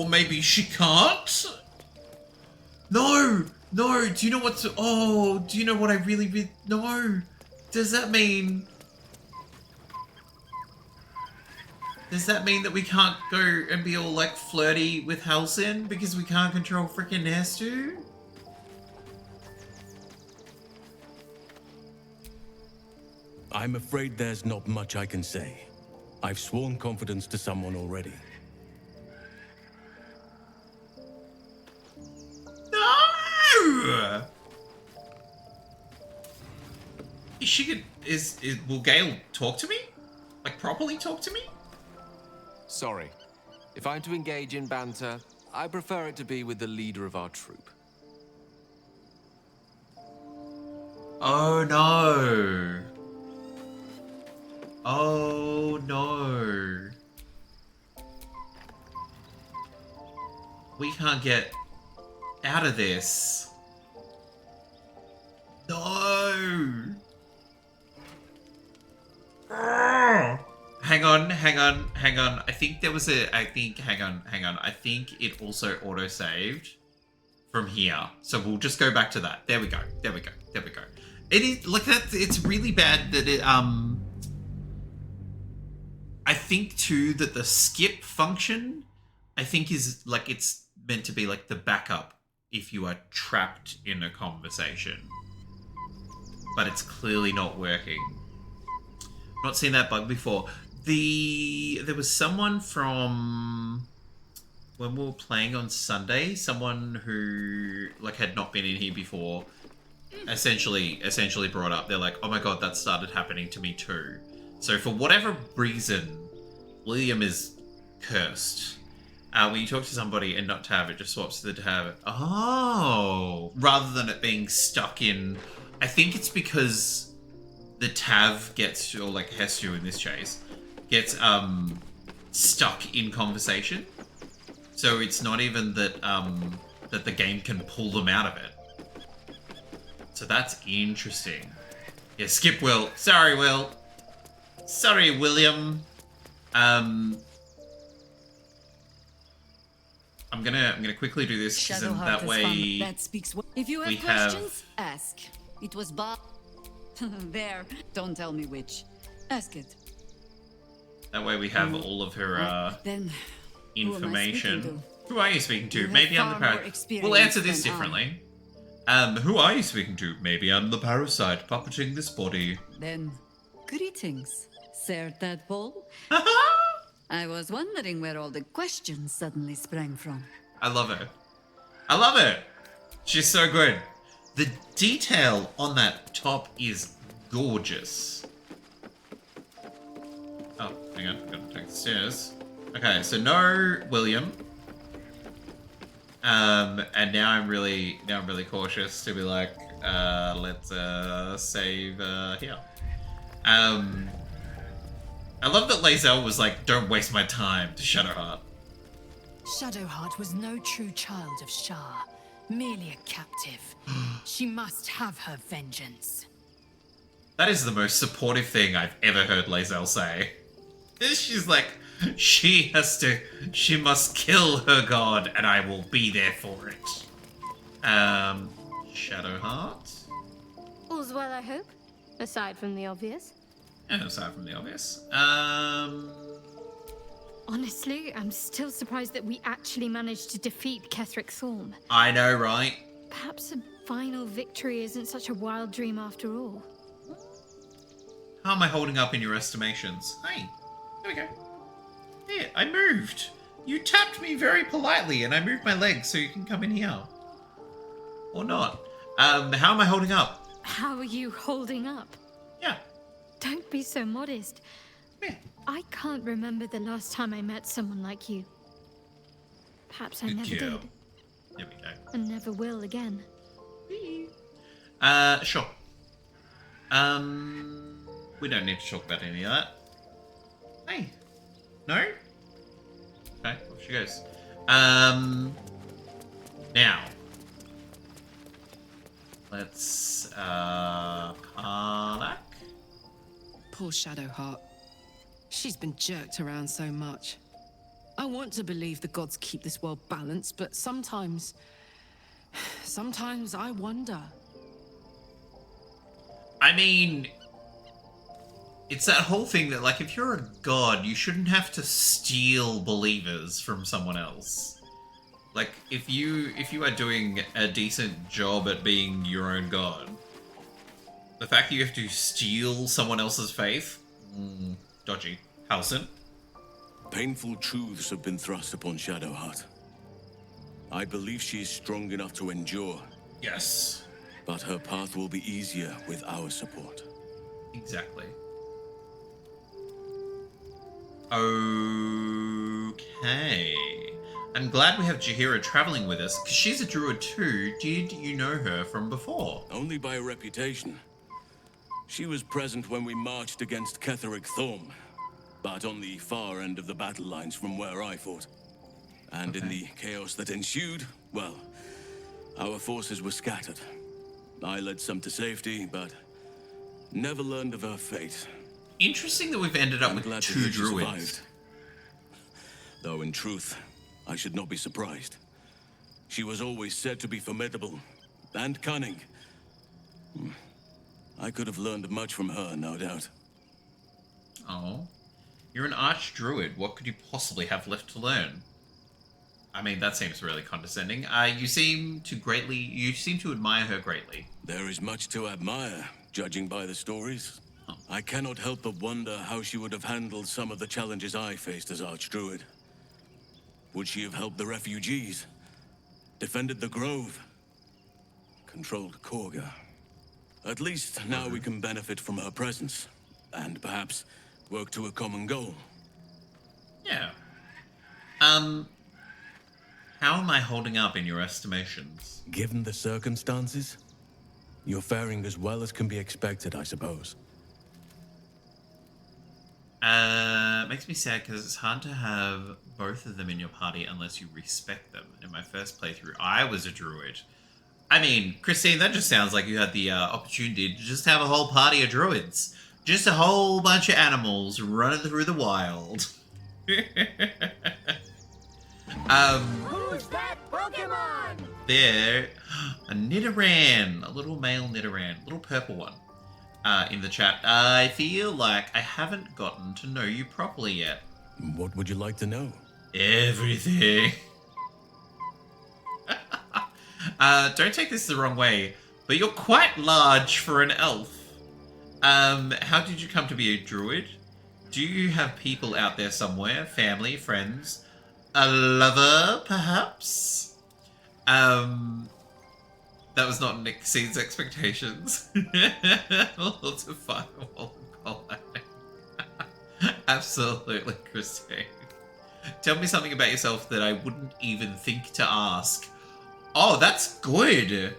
[SPEAKER 1] maybe she can't? No! No! Do you know what's... Oh, do you know what I really... No! Does that mean... Does that mean that we can't go and be all, like, flirty with Halsin because we can't control freaking Hestu?
[SPEAKER 3] I'm afraid there's not much I can say. I've sworn confidence to someone already.
[SPEAKER 1] No! Is she gonna... Will Gale talk to me? Like, properly talk to me?
[SPEAKER 13] Sorry. If I'm to engage in banter, I prefer it to be with the leader of our troop.
[SPEAKER 1] Oh no. Oh no. We can't get out of this. No. Hang on. I think there was a... hang on. I think it also auto-saved from here. So we'll just go back to that. There we go. It is... Like, that. It's really bad that it... I think, too, that the skip function, I think is, like, it's meant to be, like, the backup if you are trapped in a conversation. But it's clearly not working. Not seen that bug before. There was someone from when we were playing on Sunday, someone who like had not been in here before. essentially brought up. They're like, oh my god, that started happening to me too. So for whatever reason, William is cursed. When you talk to somebody and not Tav, it just swaps to the Tav. Oh, rather than it being stuck in. I think it's because the Tav gets, or like Hestu in this case, gets stuck in conversation. So it's not even that that the game can pull them out of it. So that's interesting. Yeah, skip Will. Sorry, Will. Sorry, William. I'm gonna quickly do this because then that way
[SPEAKER 17] that speaks. If you have questions, ask. It was Bob. There. Don't tell me which. Ask it.
[SPEAKER 1] That way we have all of her
[SPEAKER 17] then
[SPEAKER 1] information. Who are you speaking to?
[SPEAKER 17] You
[SPEAKER 1] Maybe
[SPEAKER 17] have
[SPEAKER 1] I'm the
[SPEAKER 17] far more
[SPEAKER 1] parasite.
[SPEAKER 17] experience
[SPEAKER 1] We'll answer this
[SPEAKER 17] than I.
[SPEAKER 1] differently. Who are you speaking to? Maybe I'm the parasite puppeting this body.
[SPEAKER 17] Then, greetings, Sir Tadpole. I was wondering where all the questions suddenly sprang from.
[SPEAKER 1] I love her. I love her. She's so good. The detail on that top is gorgeous. Oh, hang on. I'm gonna take the stairs. Okay, so no William. And now I'm really cautious to be like, let's save here. I love that Lae'zel was like, don't waste my time to Shadowheart.
[SPEAKER 2] Shadowheart was no true child of Shah, merely a captive. She must have her vengeance.
[SPEAKER 1] That is the most supportive thing I've ever heard Lae'zel say. She's like, she must kill her god, and I will be there for it. Shadowheart?
[SPEAKER 9] All's well, I hope. Aside from the obvious.
[SPEAKER 1] Yeah, aside from the obvious.
[SPEAKER 9] Honestly, I'm still surprised that we actually managed to defeat Ketheric Thorm.
[SPEAKER 1] I know, right?
[SPEAKER 9] Perhaps a final victory isn't such a wild dream after all.
[SPEAKER 1] How am I holding up in your estimations? Hey, there we go. Yeah, I moved. You tapped me very politely, and I moved my legs so you can come in here. Or not. How am I holding up?
[SPEAKER 9] How are you holding up?
[SPEAKER 1] Yeah.
[SPEAKER 9] Don't be so modest.
[SPEAKER 1] Yeah.
[SPEAKER 9] I can't remember the last time I met someone like you. Perhaps I never did.
[SPEAKER 1] There we go.
[SPEAKER 9] And never will again.
[SPEAKER 1] Sure. We don't need to talk about any of that. Hey. No? Okay, off she goes. Now. Let's, Karnak?
[SPEAKER 12] Poor Shadowheart. She's been jerked around so much. I want to believe the gods keep this world balanced, but sometimes I wonder.
[SPEAKER 1] I mean, it's that whole thing that, like, if you're a god, you shouldn't have to steal believers from someone else. Like, if you are doing a decent job at being your own god, the fact that you have to steal someone else's faith, dodgy. Halson?
[SPEAKER 18] Painful truths have been thrust upon Shadowheart. I believe she is strong enough to endure.
[SPEAKER 1] Yes.
[SPEAKER 18] But her path will be easier with our support.
[SPEAKER 1] Exactly. Okay. I'm glad we have Jaheira traveling with us, because she's a druid too. Did you know her from before?
[SPEAKER 18] Only by reputation. She was present when we marched against Ketheric Thorm, but on the far end of the battle lines from where I fought. And in the chaos that ensued, well, our forces were scattered. I led some to safety, but never learned of her fate.
[SPEAKER 1] Interesting that we've ended up with two druids.
[SPEAKER 18] Though in truth, I should not be surprised. She was always said to be formidable and cunning. I could have learned much from her, no doubt.
[SPEAKER 1] Oh. You're an archdruid. What could you possibly have left to learn? I mean, that seems really condescending. You seem to admire her greatly.
[SPEAKER 18] There is much to admire, judging by the stories.
[SPEAKER 1] Oh.
[SPEAKER 18] I cannot help but wonder how she would have handled some of the challenges I faced as archdruid. Would she have helped the refugees? Defended the grove? Controlled Korga? At least now we can benefit from her presence, and perhaps work to a common goal.
[SPEAKER 1] Yeah. How am I holding up in your estimations?
[SPEAKER 18] Given the circumstances, you're faring as well as can be expected, I suppose.
[SPEAKER 1] Makes me sad because it's hard to have both of them in your party unless you respect them. In my first playthrough, I was a druid. I mean, Christine, that just sounds like you had the opportunity to just have a whole party of druids. Just a whole bunch of animals running through the wild.
[SPEAKER 6] Who's that Pokemon?
[SPEAKER 1] There, a Nidoran, a little male Nidoran, little purple one, in the chat. I feel like I haven't gotten to know you properly yet.
[SPEAKER 18] What would you like to know?
[SPEAKER 1] Everything. Don't take this the wrong way, but you're quite large for an elf. How did you come to be a druid? Do you have people out there somewhere? Family, friends, a lover, perhaps? That was not Nick C's expectations. Lots of fireball and collide. Absolutely, Christine. Tell me something about yourself that I wouldn't even think to ask. Oh, that's good.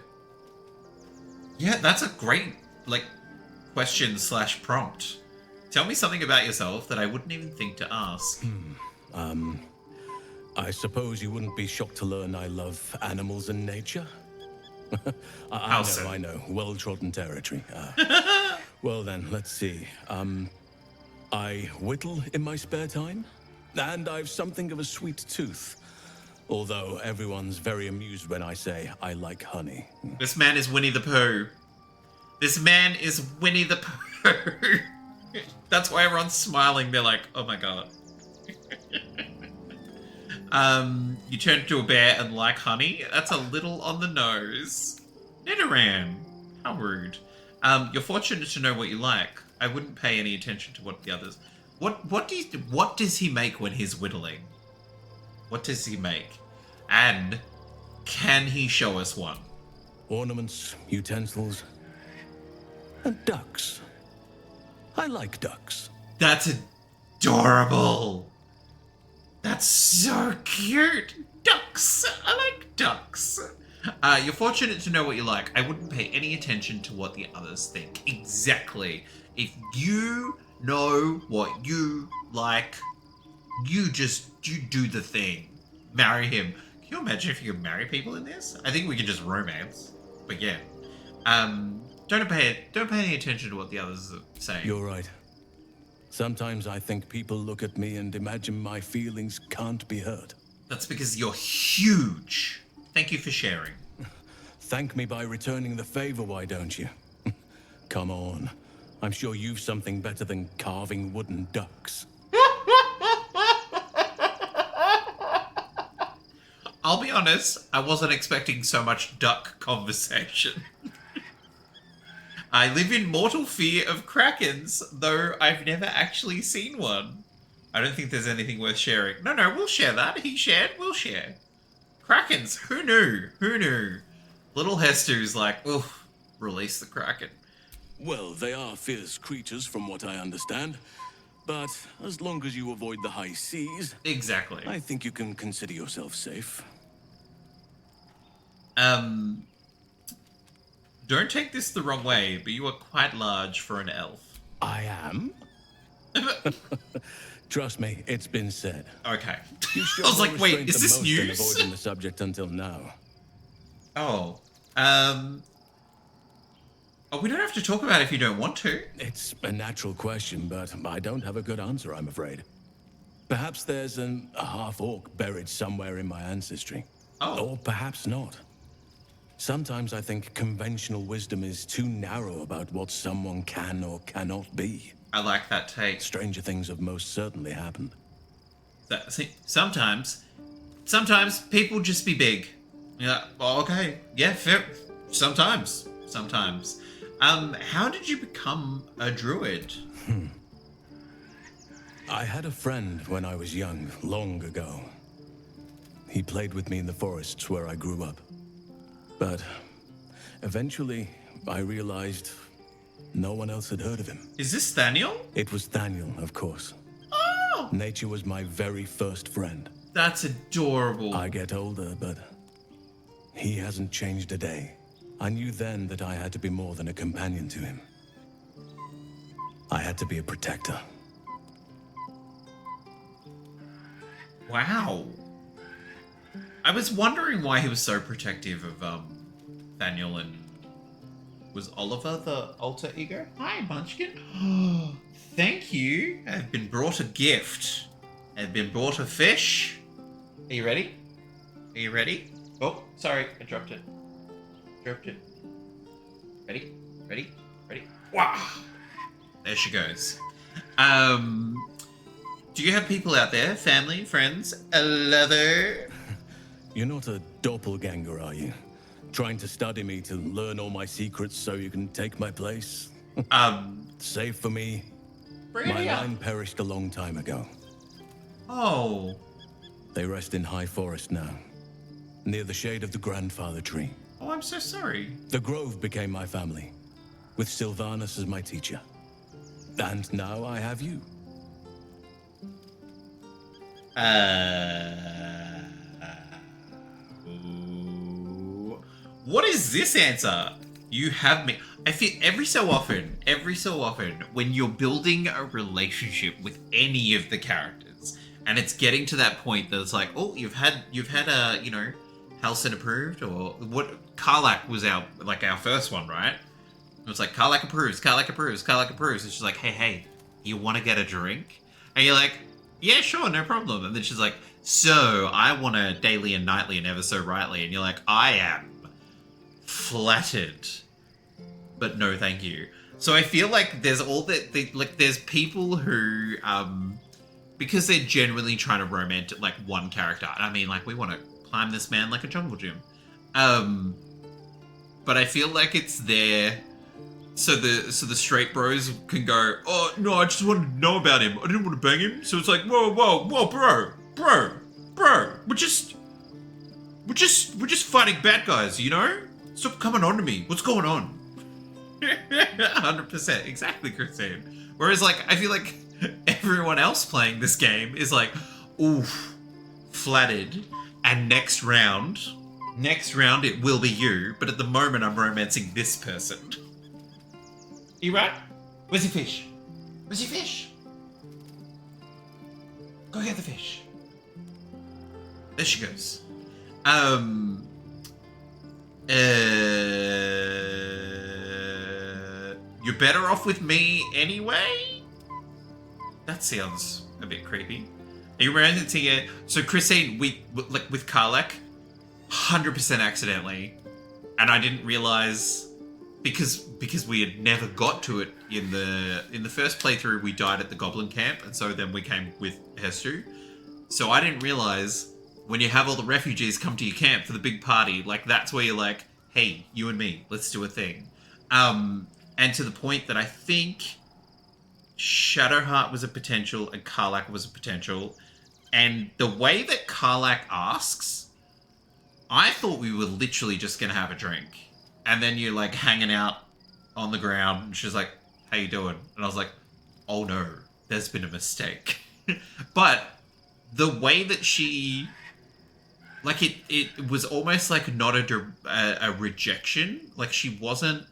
[SPEAKER 1] Yeah, that's a great, question / prompt. Tell me something about yourself that I wouldn't even think to ask.
[SPEAKER 18] I suppose you wouldn't be shocked to learn I love animals and nature? I know. Well-trodden territory. Well then, let's see. I whittle in my spare time, and I've something of a sweet tooth. Although everyone's very amused when I say I like honey.
[SPEAKER 1] This man is Winnie the Pooh. This man is Winnie the Pooh. That's why everyone's smiling. They're like, oh my god. You turn into a bear and like honey? That's a little on the nose. Nidoran. How rude. You're fortunate to know what you like. I wouldn't pay any attention to what the others... What does he make when he's whittling? What does he make? And can he show us one?
[SPEAKER 18] Ornaments, utensils, and ducks. I like ducks.
[SPEAKER 1] That's adorable. That's so cute. Ducks. I like ducks. You're fortunate to know what you like. I wouldn't pay any attention to what the others think. Exactly. If you know what you like, you do the thing. Marry him. Can you imagine if you could marry people in this? I think we could just romance. But yeah. Don't pay any attention to what the others are saying.
[SPEAKER 18] You're right. Sometimes I think people look at me and imagine my feelings can't be hurt.
[SPEAKER 1] That's because you're huge. Thank you for sharing.
[SPEAKER 18] Thank me by returning the favor, why don't you? Come on. I'm sure you've something better than carving wooden ducks.
[SPEAKER 1] I'll be honest, I wasn't expecting so much duck conversation. I live in mortal fear of krakens, though I've never actually seen one. I don't think there's anything worth sharing. No, we'll share that. He shared, we'll share. Krakens, who knew? Who knew? Little Hestu's like, oof, release the kraken.
[SPEAKER 18] Well, they are fierce creatures from what I understand. But as long as you avoid the high seas...
[SPEAKER 1] Exactly.
[SPEAKER 18] I think you can consider yourself safe.
[SPEAKER 1] Don't take this the wrong way, but you are quite large for an elf.
[SPEAKER 18] I am? Trust me, it's been said.
[SPEAKER 1] Okay.
[SPEAKER 18] You sure
[SPEAKER 1] I was like, wait, is this news?
[SPEAKER 18] Avoiding the subject until now.
[SPEAKER 1] Oh. Oh, we don't have to talk about it if you don't want to.
[SPEAKER 18] It's a natural question, but I don't have a good answer, I'm afraid. Perhaps there's a half-orc buried somewhere in my ancestry.
[SPEAKER 1] Oh.
[SPEAKER 18] Or perhaps not. Sometimes I think conventional wisdom is too narrow about what someone can or cannot be.
[SPEAKER 1] I like that take.
[SPEAKER 18] Stranger things have most certainly happened.
[SPEAKER 1] See, sometimes people just be big. Yeah, okay. Yeah, fair. Sometimes. How did you become a druid?
[SPEAKER 18] I had a friend when I was young, long ago. He played with me in the forests where I grew up. But eventually,
[SPEAKER 11] I realized no one else had heard of him.
[SPEAKER 1] Is this Thaniel?
[SPEAKER 11] It was Thaniel, of course.
[SPEAKER 1] Oh!
[SPEAKER 11] Nature was my very first friend.
[SPEAKER 1] That's adorable.
[SPEAKER 11] I get older, but he hasn't changed a day. I knew then that I had to be more than a companion to him. I had to be a protector.
[SPEAKER 1] Wow. I was wondering why he was so protective of Thaniel and... Was Oliver the alter ego? Hi, Munchkin. Thank you. I've been brought a gift. I've been brought a fish. Are you ready? Are you ready? Oh, sorry. I dropped it. Dropped it. Ready? Ready? Ready? Wow. There she goes. Do you have people out there? Family? Friends? A lover?
[SPEAKER 11] You're not a doppelganger, are you? Trying to study me to learn all my secrets so you can take my place? Save for me. My line perished a long time ago.
[SPEAKER 1] Oh.
[SPEAKER 11] They rest in High Forest now, near the shade of the grandfather tree.
[SPEAKER 1] Oh, I'm so sorry.
[SPEAKER 11] The Grove became my family, with Sylvanus as my teacher. And now I have you.
[SPEAKER 1] What is this answer? You have me. I feel every so often, when you're building a relationship with any of the characters, and it's getting to that point that it's like, oh, you've had a, you know, Halcyon approved, or what? Karlak was our first one, right? It was like Karlak approves, and she's like, hey, you want to get a drink? And you're like, yeah, sure, no problem. And then she's like, so I want a daily and nightly and ever so rightly, and you're like, I am flattered, but no thank you. So I feel like there's all that, there's people who because they're genuinely trying to romance like one character, and I mean, like, we want to climb this man like a jungle gym, but I feel like it's there so the straight bros can go, oh no, I just wanted to know about him, I didn't want to bang him. So it's like, whoa, bro, we're just fighting bad guys, you know? Stop coming on to me. What's going on? 100%. Exactly, Christine. Whereas, like, I feel like everyone else playing this game is like, oof, flattered. And next round it will be you. But at the moment, I'm romancing this person. You right? Where's your fish? Where's your fish? Go get the fish. There she goes. You're better off with me anyway? That sounds a bit creepy. Are you romancing it? So Christine, like with Karlak, 100% accidentally, and I didn't realize because we had never got to it in the first playthrough. We died at the Goblin Camp, and so then we came with Hestu. So I didn't realize when you have all the refugees come to your camp for the big party, like that's where you're like, hey, you and me, let's do a thing. And to the point that I think Shadowheart was a potential and Karlak was a potential. And the way that Karlak asks, I thought we were literally just going to have a drink. And then you're like hanging out on the ground and she's like, how you doing? And I was like, oh no, there's been a mistake. But the way that she... Like, it was almost like not a rejection. Like, she wasn't...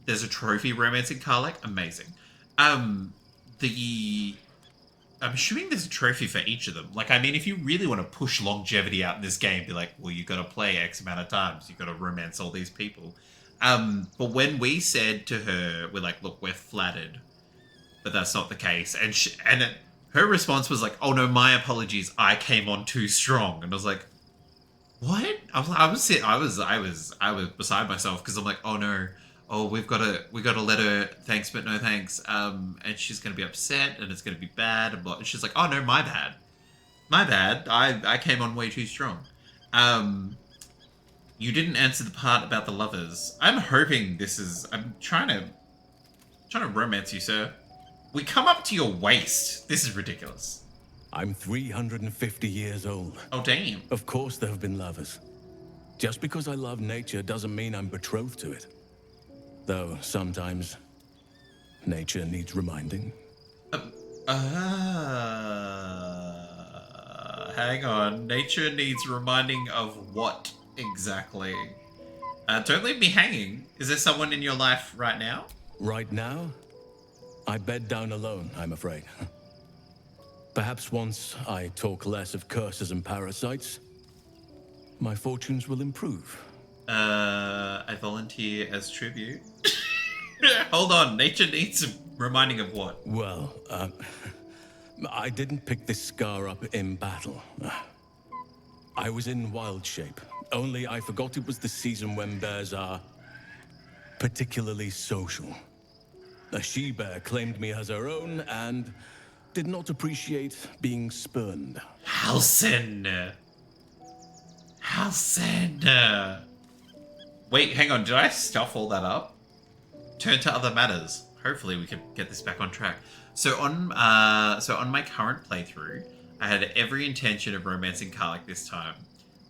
[SPEAKER 1] There's a trophy romancing Karlak. Amazing. I'm assuming there's a trophy for each of them. Like, I mean, if you really want to push longevity out in this game, be like, well, you got to play X amount of times. You got to romance all these people. But when we said to her, we're like, look, we're flattered. But that's not the case. And her response was like, oh no, my apologies. I came on too strong. And I was like, what? I was beside myself because I'm like, oh no, we got to let her thanks but no thanks, and she's gonna be upset and it's gonna be bad and blah. And she's like, oh no, my bad. I came on way too strong. You didn't answer the part about the lovers. I'm hoping I'm trying to romance you, sir. We come up to your waist. This is ridiculous.
[SPEAKER 11] I'm 350 years old.
[SPEAKER 1] Oh, damn.
[SPEAKER 11] Of course there have been lovers. Just because I love nature doesn't mean I'm betrothed to it.
[SPEAKER 18] though sometimes nature needs reminding.
[SPEAKER 1] Hang on. Nature needs reminding of what exactly? Don't leave me hanging. Is there someone in your life right now?
[SPEAKER 18] Right now, I bed down alone, I'm afraid. Perhaps once I talk less of curses and parasites, my fortunes will improve.
[SPEAKER 1] I volunteer as tribute. Hold on, nature needs reminding of what?
[SPEAKER 18] Well, I didn't pick this scar up in battle. I was in wild shape, only I forgot it was the season when bears are particularly social. A she-bear claimed me as her own and did not appreciate being spurned.
[SPEAKER 1] Halsen! Wait, hang on, did I stuff all that up? Turn to other matters. Hopefully we can get this back on track. So on my current playthrough, I had every intention of romancing Karlach this time.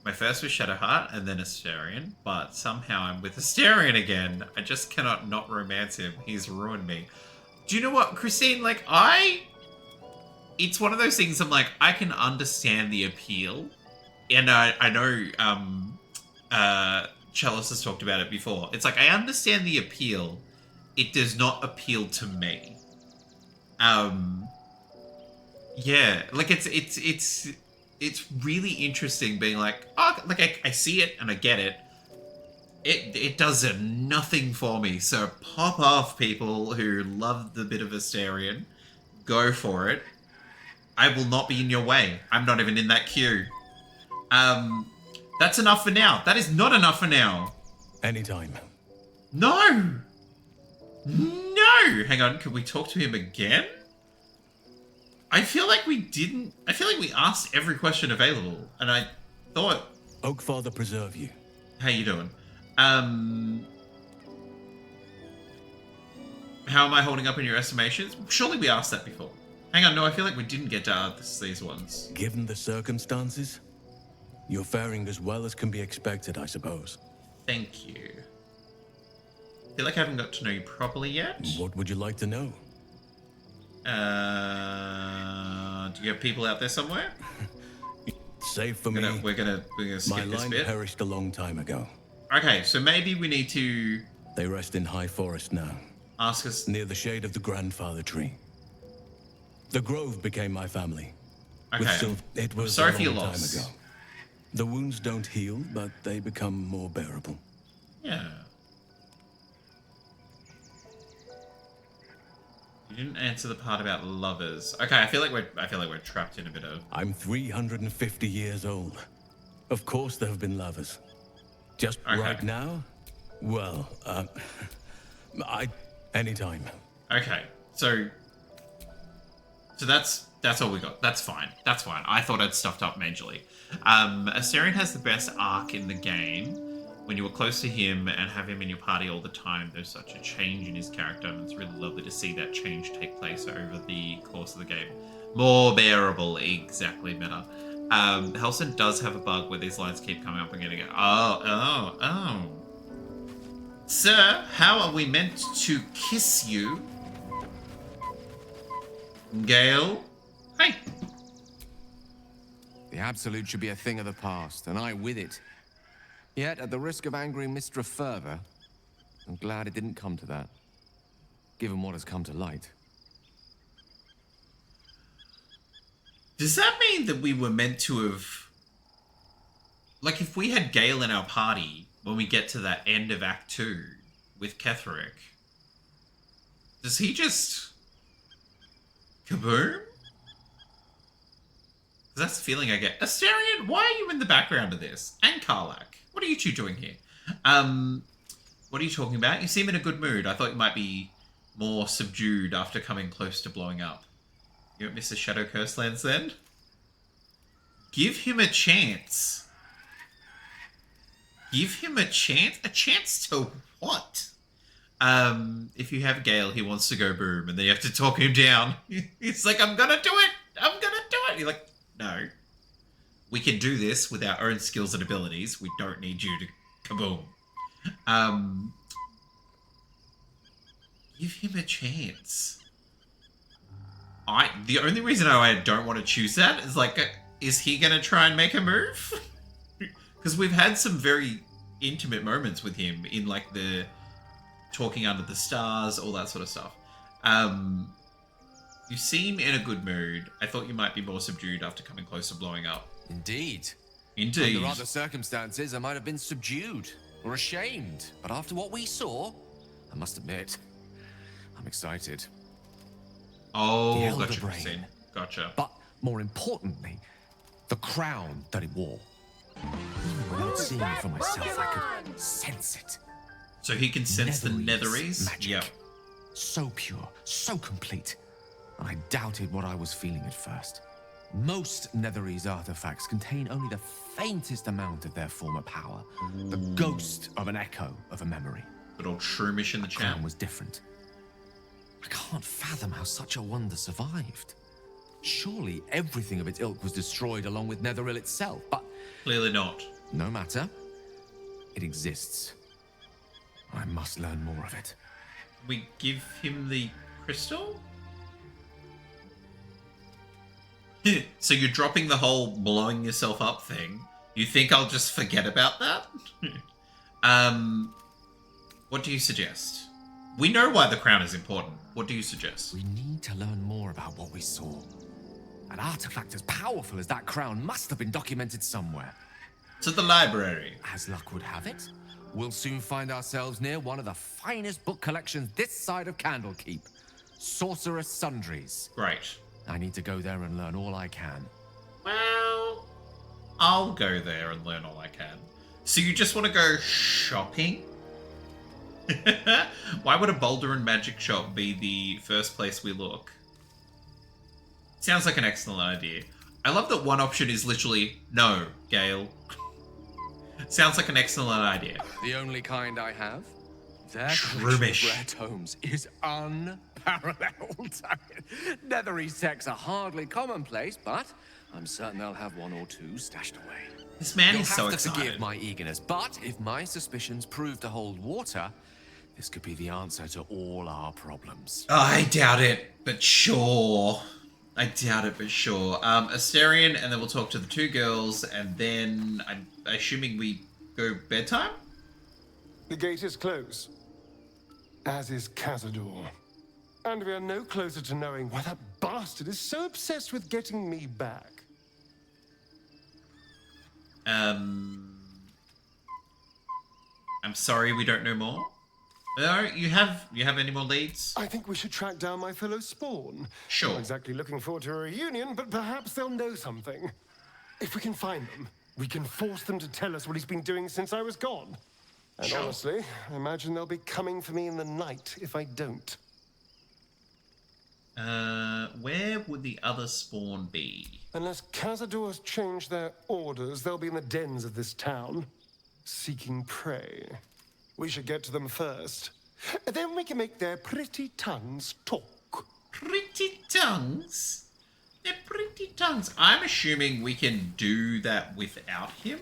[SPEAKER 1] My first was Shadowheart and then Astarion, but somehow I'm with Astarion again. I just cannot not romance him. He's ruined me. Do you know what, Christine? Like, it's one of those things I'm like, I can understand the appeal. And I know Chalice has talked about it before. It's like, I understand the appeal. It does not appeal to me. Yeah, like it's really interesting being like, oh, like I see it and I get it. It does nothing for me. So pop off, people who love the bit of Astarion. Go for it. I will not be in your way. I'm not even in that queue. That's enough for now. That is not enough for now.
[SPEAKER 18] Anytime.
[SPEAKER 1] No! No! Hang on, could we talk to him again? I feel like we didn't... I feel like we asked every question available, and I thought...
[SPEAKER 18] Oakfather preserve you.
[SPEAKER 1] How you doing? How am I holding up in your estimations? Surely we asked that before. Hang on, no, I feel like we didn't get to these ones.
[SPEAKER 18] Given the circumstances, you're faring as well as can be expected, I suppose.
[SPEAKER 1] Thank you. I feel like I haven't got to know you properly yet.
[SPEAKER 18] What would you like to know?
[SPEAKER 1] Do you have people out there somewhere?
[SPEAKER 18] Save for me.
[SPEAKER 1] We're gonna skip
[SPEAKER 18] my
[SPEAKER 1] this
[SPEAKER 18] line
[SPEAKER 1] bit.
[SPEAKER 18] perished a long time ago.
[SPEAKER 1] Okay, so maybe we need to...
[SPEAKER 18] They rest in high forest now.
[SPEAKER 1] Ask us...
[SPEAKER 18] Near the shade of the grandfather tree. The grove became my family.
[SPEAKER 1] Okay.
[SPEAKER 18] It was
[SPEAKER 1] sorry
[SPEAKER 18] a
[SPEAKER 1] for your
[SPEAKER 18] long
[SPEAKER 1] loss.
[SPEAKER 18] time ago. The wounds don't heal, but they become more bearable.
[SPEAKER 1] Yeah. You didn't answer the part about lovers. Okay, I feel like we're trapped in a bit of...
[SPEAKER 18] I'm 350 years old. Of course there have been lovers. Just right now? Well, anytime.
[SPEAKER 1] Okay, so that's all we got. That's fine. That's fine. I thought I'd stuffed up majorly. Astarion has the best arc in the game. When you were close to him and have him in your party all the time, there's such a change in his character, and it's really lovely to see that change take place over the course of the game. More bearable, exactly, better. Halsin does have a bug where these lines keep coming up and getting it. Oh. Sir, how are we meant to kiss you? Gale? Hi.
[SPEAKER 13] The Absolute should be a thing of the past, and I with it. Yet, at the risk of angering Mistra further, I'm glad it didn't come to that, given what has come to light.
[SPEAKER 1] Does that mean that we were meant to have... Like, if we had Gale in our party, when we get to that end of Act 2 with Ketheric, does he just... kaboom? Because that's the feeling I get. Astarion, why are you in the background of this? And Karlach. What are you two doing here? What are you talking about? You seem in a good mood. I thought you might be more subdued after coming close to blowing up. You don't miss the Shadow Curse lands then? Give him a chance. Give him a chance? A chance to what? If you have Gale, he wants to go boom, and then you have to talk him down. He's like, I'm gonna do it! I'm gonna do it! You're like, no. We can do this with our own skills and abilities. We don't need you to kaboom. Give him a chance. The only reason I don't want to choose that is like, is he going to try and make a move? Because we've had some very intimate moments with him in like the talking under the stars, all that sort of stuff. You seem in a good mood. I thought you might be more subdued after coming close to blowing up.
[SPEAKER 13] Indeed.
[SPEAKER 1] Indeed.
[SPEAKER 13] Under other circumstances, I might have been subdued or ashamed. But after what we saw, I must admit, I'm excited.
[SPEAKER 1] Oh,
[SPEAKER 13] the Elder
[SPEAKER 1] gotcha.
[SPEAKER 13] Brain.
[SPEAKER 1] Gotcha.
[SPEAKER 13] But more importantly, the crown that it wore. Even without seeing it for myself, I could sense it.
[SPEAKER 1] So he can sense the
[SPEAKER 13] Netherese
[SPEAKER 1] Netherese?
[SPEAKER 13] magic.
[SPEAKER 1] Yep.
[SPEAKER 13] So pure, so complete. I doubted what I was feeling at first. Most Netherese artifacts contain only the faintest amount of their former power. The ghost of an echo of a memory.
[SPEAKER 1] Good old shroomish in the chat.
[SPEAKER 13] Crown was different. I can't fathom how such a wonder survived. Surely everything of its ilk was destroyed along with Netheril itself, but...
[SPEAKER 1] Clearly not.
[SPEAKER 13] No matter. It exists. I must learn more of it.
[SPEAKER 1] We give him the crystal? So you're dropping the whole blowing yourself up thing. You think I'll just forget about that? What do you suggest? We know why the crown is important. What do you suggest?
[SPEAKER 13] We need to learn more about what we saw. An artifact as powerful as that crown must have been documented somewhere.
[SPEAKER 1] To the library.
[SPEAKER 13] As luck would have it, we'll soon find ourselves near one of the finest book collections this side of Candlekeep. Sorcerous Sundries.
[SPEAKER 1] Great.
[SPEAKER 13] I need to go there and learn all I can.
[SPEAKER 1] Well, I'll go there and learn all I can. So you just want to go shopping? Why would a Baldur and magic shop be the first place we look? Sounds like an excellent idea. I love that one option is literally, no, Gale. Sounds like an excellent idea.
[SPEAKER 13] The only kind I have? Their collection
[SPEAKER 1] Shroomish.
[SPEAKER 13] of rare tomes is unparalleled. Netherese texts are hardly commonplace, but I'm certain they'll have one or two stashed away.
[SPEAKER 1] This man
[SPEAKER 13] You'll
[SPEAKER 1] is so
[SPEAKER 13] have to
[SPEAKER 1] excited.
[SPEAKER 13] forgive my eagerness, but if my suspicions prove to hold water, this could be the answer to all our problems.
[SPEAKER 1] I doubt it, but sure. I doubt it, but sure. Asterion, and then we'll talk to the two girls, and then I'm assuming we go bedtime?
[SPEAKER 14] The gate is closed, as is Cazador. And we are no closer to knowing why that bastard is so obsessed with getting me back.
[SPEAKER 1] I'm sorry we don't know more. No, you have any more leads?
[SPEAKER 14] I think we should track down my fellow Spawn.
[SPEAKER 1] Sure.
[SPEAKER 14] Not exactly looking forward to a reunion, but perhaps they'll know something. If we can find them, we can force them to tell us what he's been doing since I was gone. And
[SPEAKER 1] Sure.
[SPEAKER 14] honestly, I imagine they'll be coming for me in the night if I don't.
[SPEAKER 1] Where would the other Spawn be?
[SPEAKER 14] Unless Cazador's changed their orders, they'll be in the dens of this town, seeking prey. We should get to them first. Then we can make their pretty tongues talk.
[SPEAKER 1] Pretty tongues? They're pretty tongues. I'm assuming we can do that without him.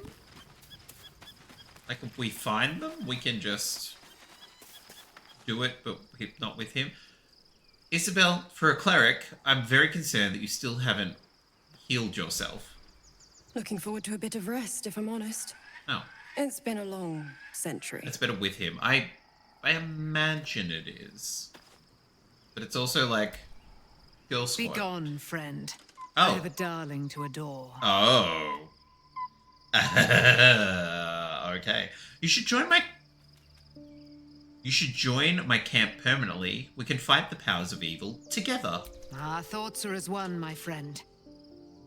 [SPEAKER 1] Like, if we find them, we can just do it, but not with him. Isabel, for a cleric, I'm very concerned that you still haven't healed yourself.
[SPEAKER 16] Looking forward to a bit of rest, if I'm honest.
[SPEAKER 1] Oh.
[SPEAKER 16] It's been a long century.
[SPEAKER 1] It's better with him. I imagine it is. But it's also like Girl
[SPEAKER 10] Be
[SPEAKER 1] Squad.
[SPEAKER 10] gone, friend.
[SPEAKER 1] Oh.
[SPEAKER 10] I have a darling to adore.
[SPEAKER 1] Oh. Okay. You should join my camp permanently. We can fight the powers of evil together.
[SPEAKER 10] Our thoughts are as one, my friend.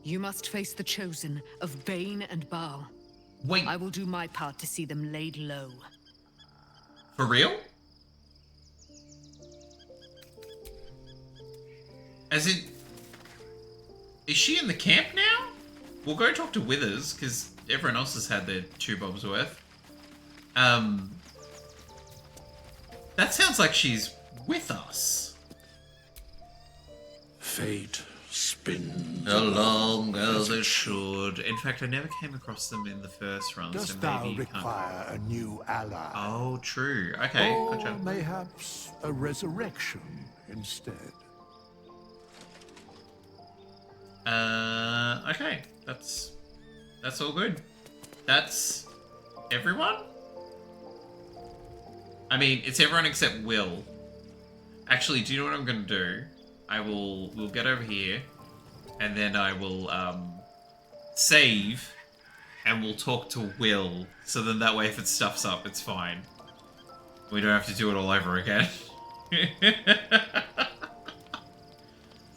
[SPEAKER 10] You must face the chosen of Bane and Baal.
[SPEAKER 1] Wait.
[SPEAKER 10] I will do my part to see them laid low.
[SPEAKER 1] For real? As in, is she in the camp now? We'll go talk to Withers, because everyone else has had their 2 bobs worth. That sounds like she's with us.
[SPEAKER 7] Fate spins
[SPEAKER 1] along as it should. In fact, I never came across them in the first run, so
[SPEAKER 8] Dost
[SPEAKER 1] maybe
[SPEAKER 8] thou
[SPEAKER 1] you
[SPEAKER 8] require a new ally?
[SPEAKER 1] Oh, true. Okay,
[SPEAKER 8] or
[SPEAKER 1] gotcha.
[SPEAKER 8] mayhaps a resurrection instead.
[SPEAKER 1] Okay. That's all good. That's everyone? I mean, it's everyone except Will. Actually, do you know what I'm gonna do? We'll get over here, and then I will, save, and we'll talk to Will, so then that way if it stuffs up, it's fine. We don't have to do it all over again.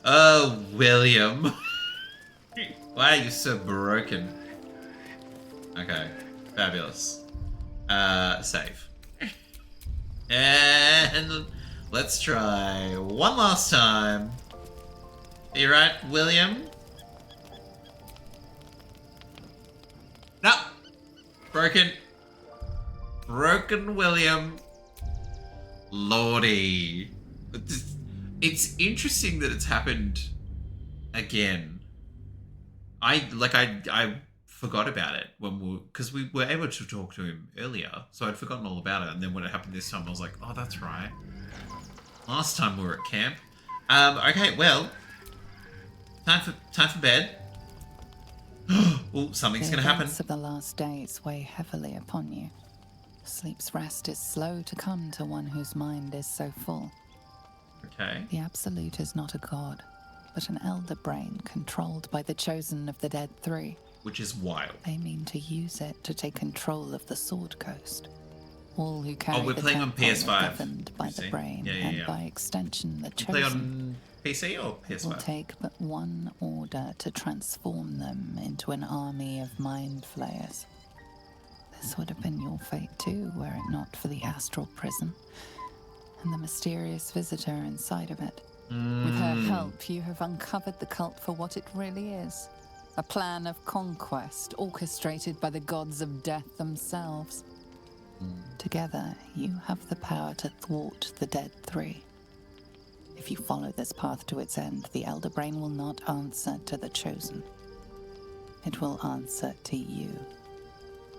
[SPEAKER 1] Oh, William. Why are you so broken? Okay, fabulous. Save. And let's try one last time. You right, William? No! Broken. Broken William. Lordy. It's interesting that it's happened again. I forgot about it because we were able to talk to him earlier, so I'd forgotten all about it. And then when it happened this time, I was like, "Oh, that's right. Last time we were at camp." Okay, well, time for bed. Oh, something's gonna happen.
[SPEAKER 4] The events of the last days weigh heavily upon you. Sleep's rest is slow to come to one whose mind is so full.
[SPEAKER 1] Okay.
[SPEAKER 4] The Absolute is not a god, but an elder brain controlled by the chosen of the Dead Three.
[SPEAKER 1] Which is wild.
[SPEAKER 4] They mean to use it to take control of the Sword Coast. All who carry
[SPEAKER 1] we're
[SPEAKER 4] the
[SPEAKER 1] playing on
[SPEAKER 4] temple
[SPEAKER 1] PS5.
[SPEAKER 4] are governed by the brain, and by extension the chosen.
[SPEAKER 1] Play on PC or PS5?
[SPEAKER 4] It will take but one order to transform them into an army of mind flayers. This would have been your fate too, were it not for the astral prison and the mysterious visitor inside of it. With her help, you have uncovered the cult for what it really is. A plan of conquest orchestrated by the gods of death themselves. Together, you have the power to thwart the Dead Three. If you follow this path to its end, the Elder Brain will not answer to the Chosen. It will answer to you.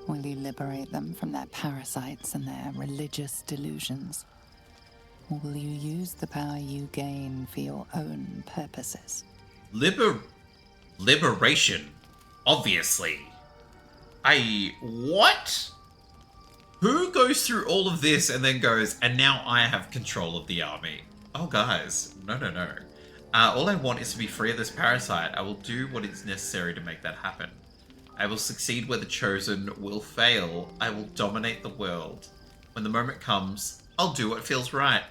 [SPEAKER 4] Will you liberate them from their parasites and their religious delusions? Or will you use the power you gain for your own purposes?
[SPEAKER 1] Liberation. Obviously. What? Who goes through all of this and then goes, and now I have control of the army? Oh, guys. No. All I want is to be free of this parasite. I will do what is necessary to make that happen. I will succeed where the chosen will fail. I will dominate the world. When the moment comes, I'll do what feels right.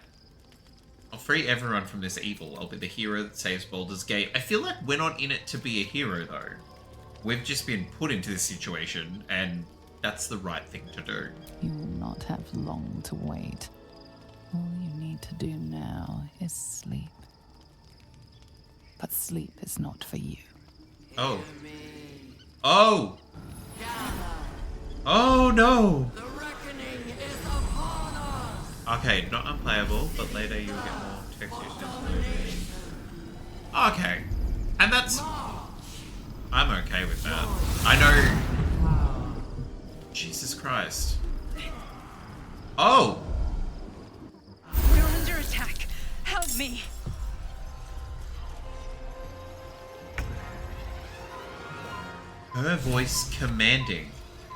[SPEAKER 1] I'll free everyone from this evil. I'll be the hero that saves Baldur's Gate. I feel like we're not in it to be a hero, though. We've just been put into this situation, and that's the right thing to do.
[SPEAKER 4] You will not have long to wait. All you need to do now is sleep. But sleep is not for you.
[SPEAKER 1] Oh. Oh! Oh no! Okay, not unplayable, but later you'll get more text usage. Okay. And that's... I'm okay with that. I know... Jesus Christ. Oh!
[SPEAKER 2] We're under attack. Help me.
[SPEAKER 1] Her voice commanding.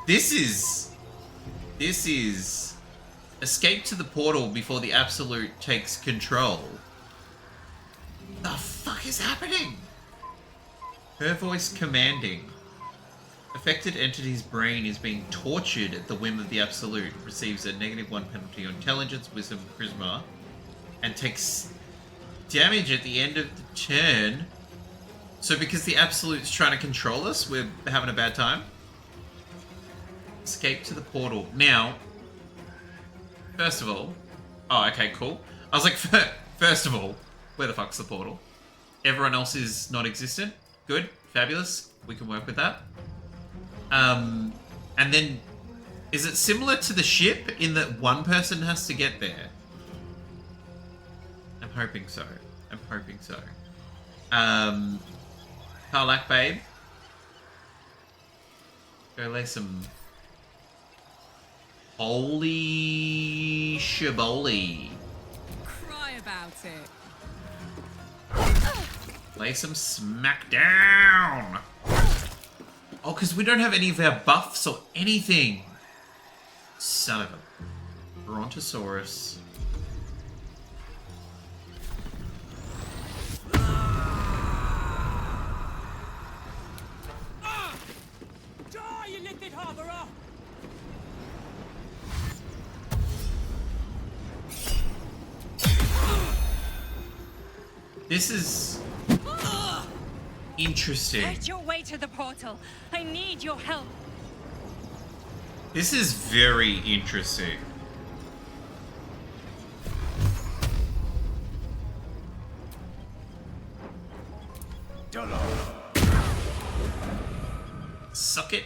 [SPEAKER 1] This is... Escape to the portal before the Absolute takes control. The fuck is happening? Her voice commanding. Affected entity's brain is being tortured at the whim of the Absolute. Receives a -1 penalty on intelligence, wisdom, charisma, and takes damage at the end of the turn. So because the Absolute's trying to control us, we're having a bad time? Escape to the portal. Now, first of all... Oh, okay, cool. I was like, first of all, where the fuck's the portal? Everyone else is non-existent. Good. Fabulous. We can work with that. And then... Is it similar to the ship in that one person has to get there? I'm hoping so. Karlak, babe. Go lay some... Holy shiboli.
[SPEAKER 12] Cry about it.
[SPEAKER 1] Lay some smack down. Oh, because we don't have any of our buffs or anything. Son of a Brontosaurus.
[SPEAKER 19] Die, you little harborer!
[SPEAKER 1] This is interesting.
[SPEAKER 20] Fight your way to the portal. I need your help.
[SPEAKER 1] This is very interesting. Suck it.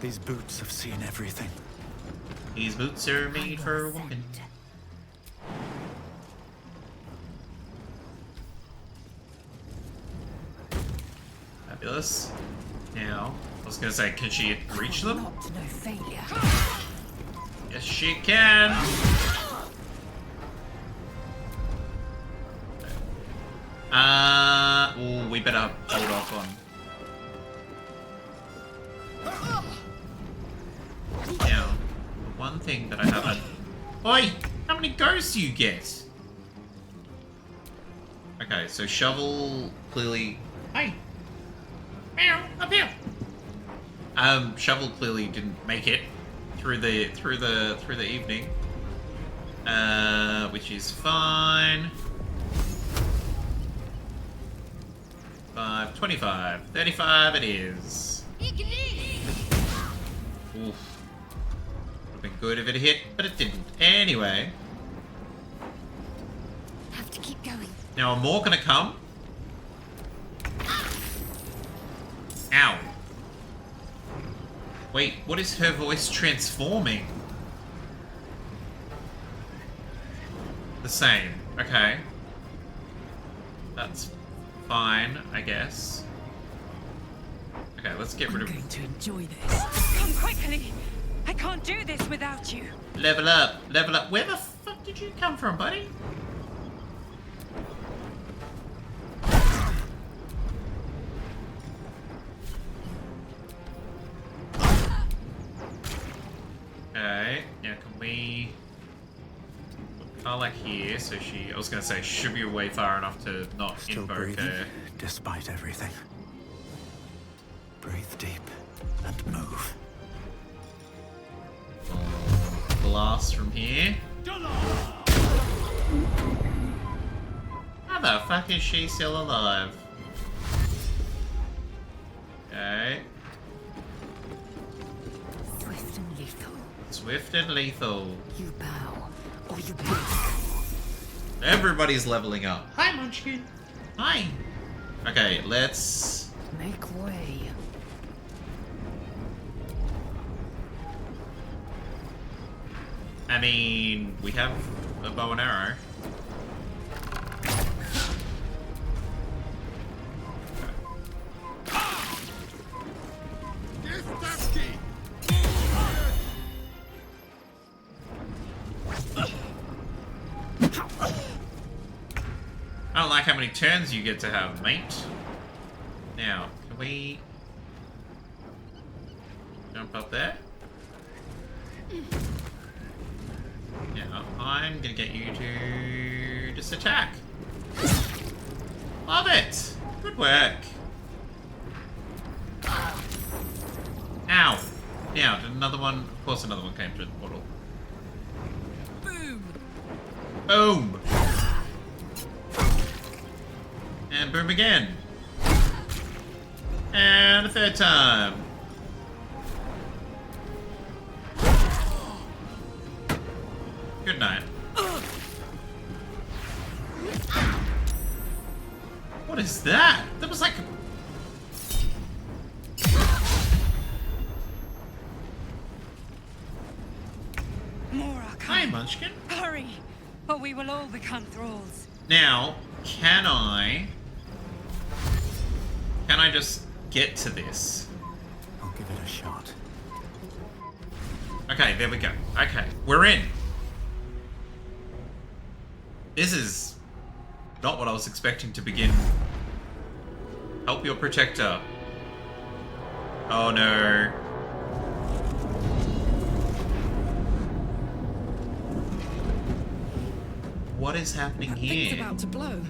[SPEAKER 3] These boots have seen everything.
[SPEAKER 1] These boots are made for walking. Fabulous. Now, I was gonna say, can she reach them?
[SPEAKER 2] Not no failure.
[SPEAKER 1] Yes, she can. Oh, we better hold off on. Now, the one thing that I haven't. Oi! How many goes do you get? Okay, so shovel clearly. Hey! Meow! Up here! Shovel clearly didn't make it through the evening. Which is fine. 25, 35 it is. Oof. Would have been good if it hit, but it didn't. Anyway.
[SPEAKER 9] Have to keep going.
[SPEAKER 1] Now, are more gonna come? Ow. Wait, what is her voice transforming? The same. Okay. That's fine, I guess. Okay, let's get rid of...
[SPEAKER 2] I'm going to enjoy this.
[SPEAKER 20] Come quickly. I can't do this without you.
[SPEAKER 1] Level up, level up. Where the fuck did you come from, buddy? Okay, now can we... Karlak here, so she... I was gonna say, she should be away far enough to not
[SPEAKER 3] Still
[SPEAKER 1] invoke
[SPEAKER 3] breathing,
[SPEAKER 1] her.
[SPEAKER 3] despite everything. Breathe deep and move.
[SPEAKER 1] Blast from here. How the fuck is she still alive? Okay.
[SPEAKER 2] Swift and lethal.
[SPEAKER 1] Swift and lethal.
[SPEAKER 2] You bow, or you break.
[SPEAKER 1] Everybody's leveling up. Hi, Munchkin. Hi. Okay, let's...
[SPEAKER 2] Make way.
[SPEAKER 1] I mean, we have a bow and arrow. I don't like how many turns you get to have, mate. Now, can we jump up there? Now, I'm gonna get you to just attack. Love it! Good work. Ow! Now, did another one? Of course, another one came through the portal.
[SPEAKER 12] Boom!
[SPEAKER 1] Boom! And boom again. And a third time. Good night. What is that? That was like...
[SPEAKER 20] More are
[SPEAKER 1] Hi,
[SPEAKER 20] coming.
[SPEAKER 1] Munchkin.
[SPEAKER 20] Hurry. or we will all become thralls.
[SPEAKER 1] Now, can I just get to this?
[SPEAKER 3] I'll give it a shot.
[SPEAKER 1] Okay, there we go. Okay, we're in. This is not what I was expecting to begin. Help your protector. Oh no. What is happening here?
[SPEAKER 10] Thing's about to blow.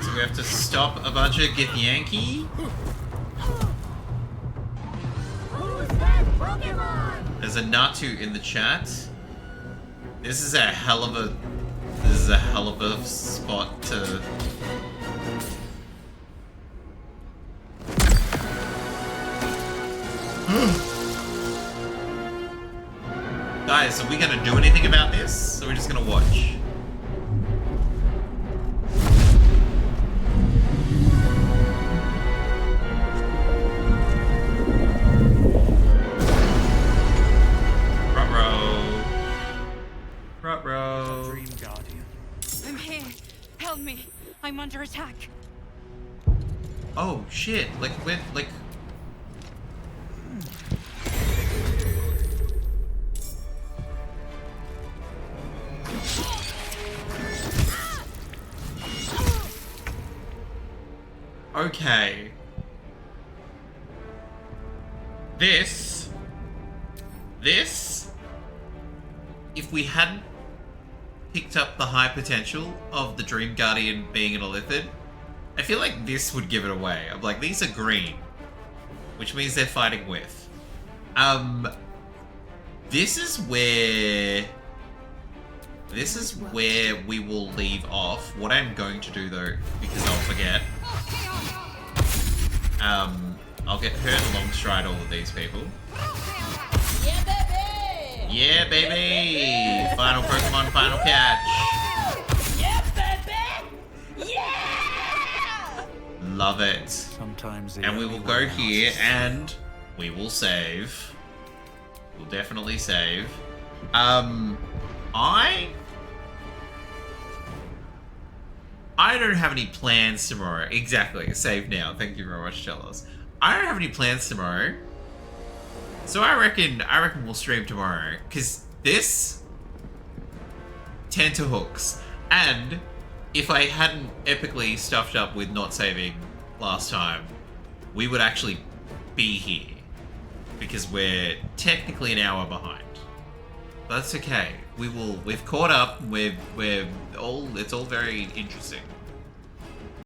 [SPEAKER 1] So we have to stop a bunch of Githyanki? There's a Natu in the chat. This is a hell of a spot to... Guys, are we gonna do anything about this? Or are we just gonna watch?
[SPEAKER 3] Dream Guardian.
[SPEAKER 20] I'm here. Help me. I'm under attack.
[SPEAKER 1] Oh shit! Like we're like. Okay. This. If we hadn't picked up the high potential of the Dream Guardian being an Illithid, I feel like this would give it away. I'm like, these are green, which means they're fighting with. This is where we will leave off. What I'm going to do though, because I'll forget, I'll get hurt alongside all of these people.
[SPEAKER 6] Yeah, baby!
[SPEAKER 1] Yeah, baby! Final Pokemon, final catch.
[SPEAKER 6] Yeah, baby! Yeah!
[SPEAKER 1] Love it.
[SPEAKER 3] Sometimes
[SPEAKER 1] And we will go here and we will save. We'll definitely save. I don't have any plans tomorrow. Exactly. Save now. Thank you very much, Chelos. I don't have any plans tomorrow. So I reckon we'll stream tomorrow. Cause this tenterhooks. And if I hadn't epically stuffed up with not saving last time, we would actually be here. Because we're technically an hour behind. But that's okay. We've caught up. It's all very interesting.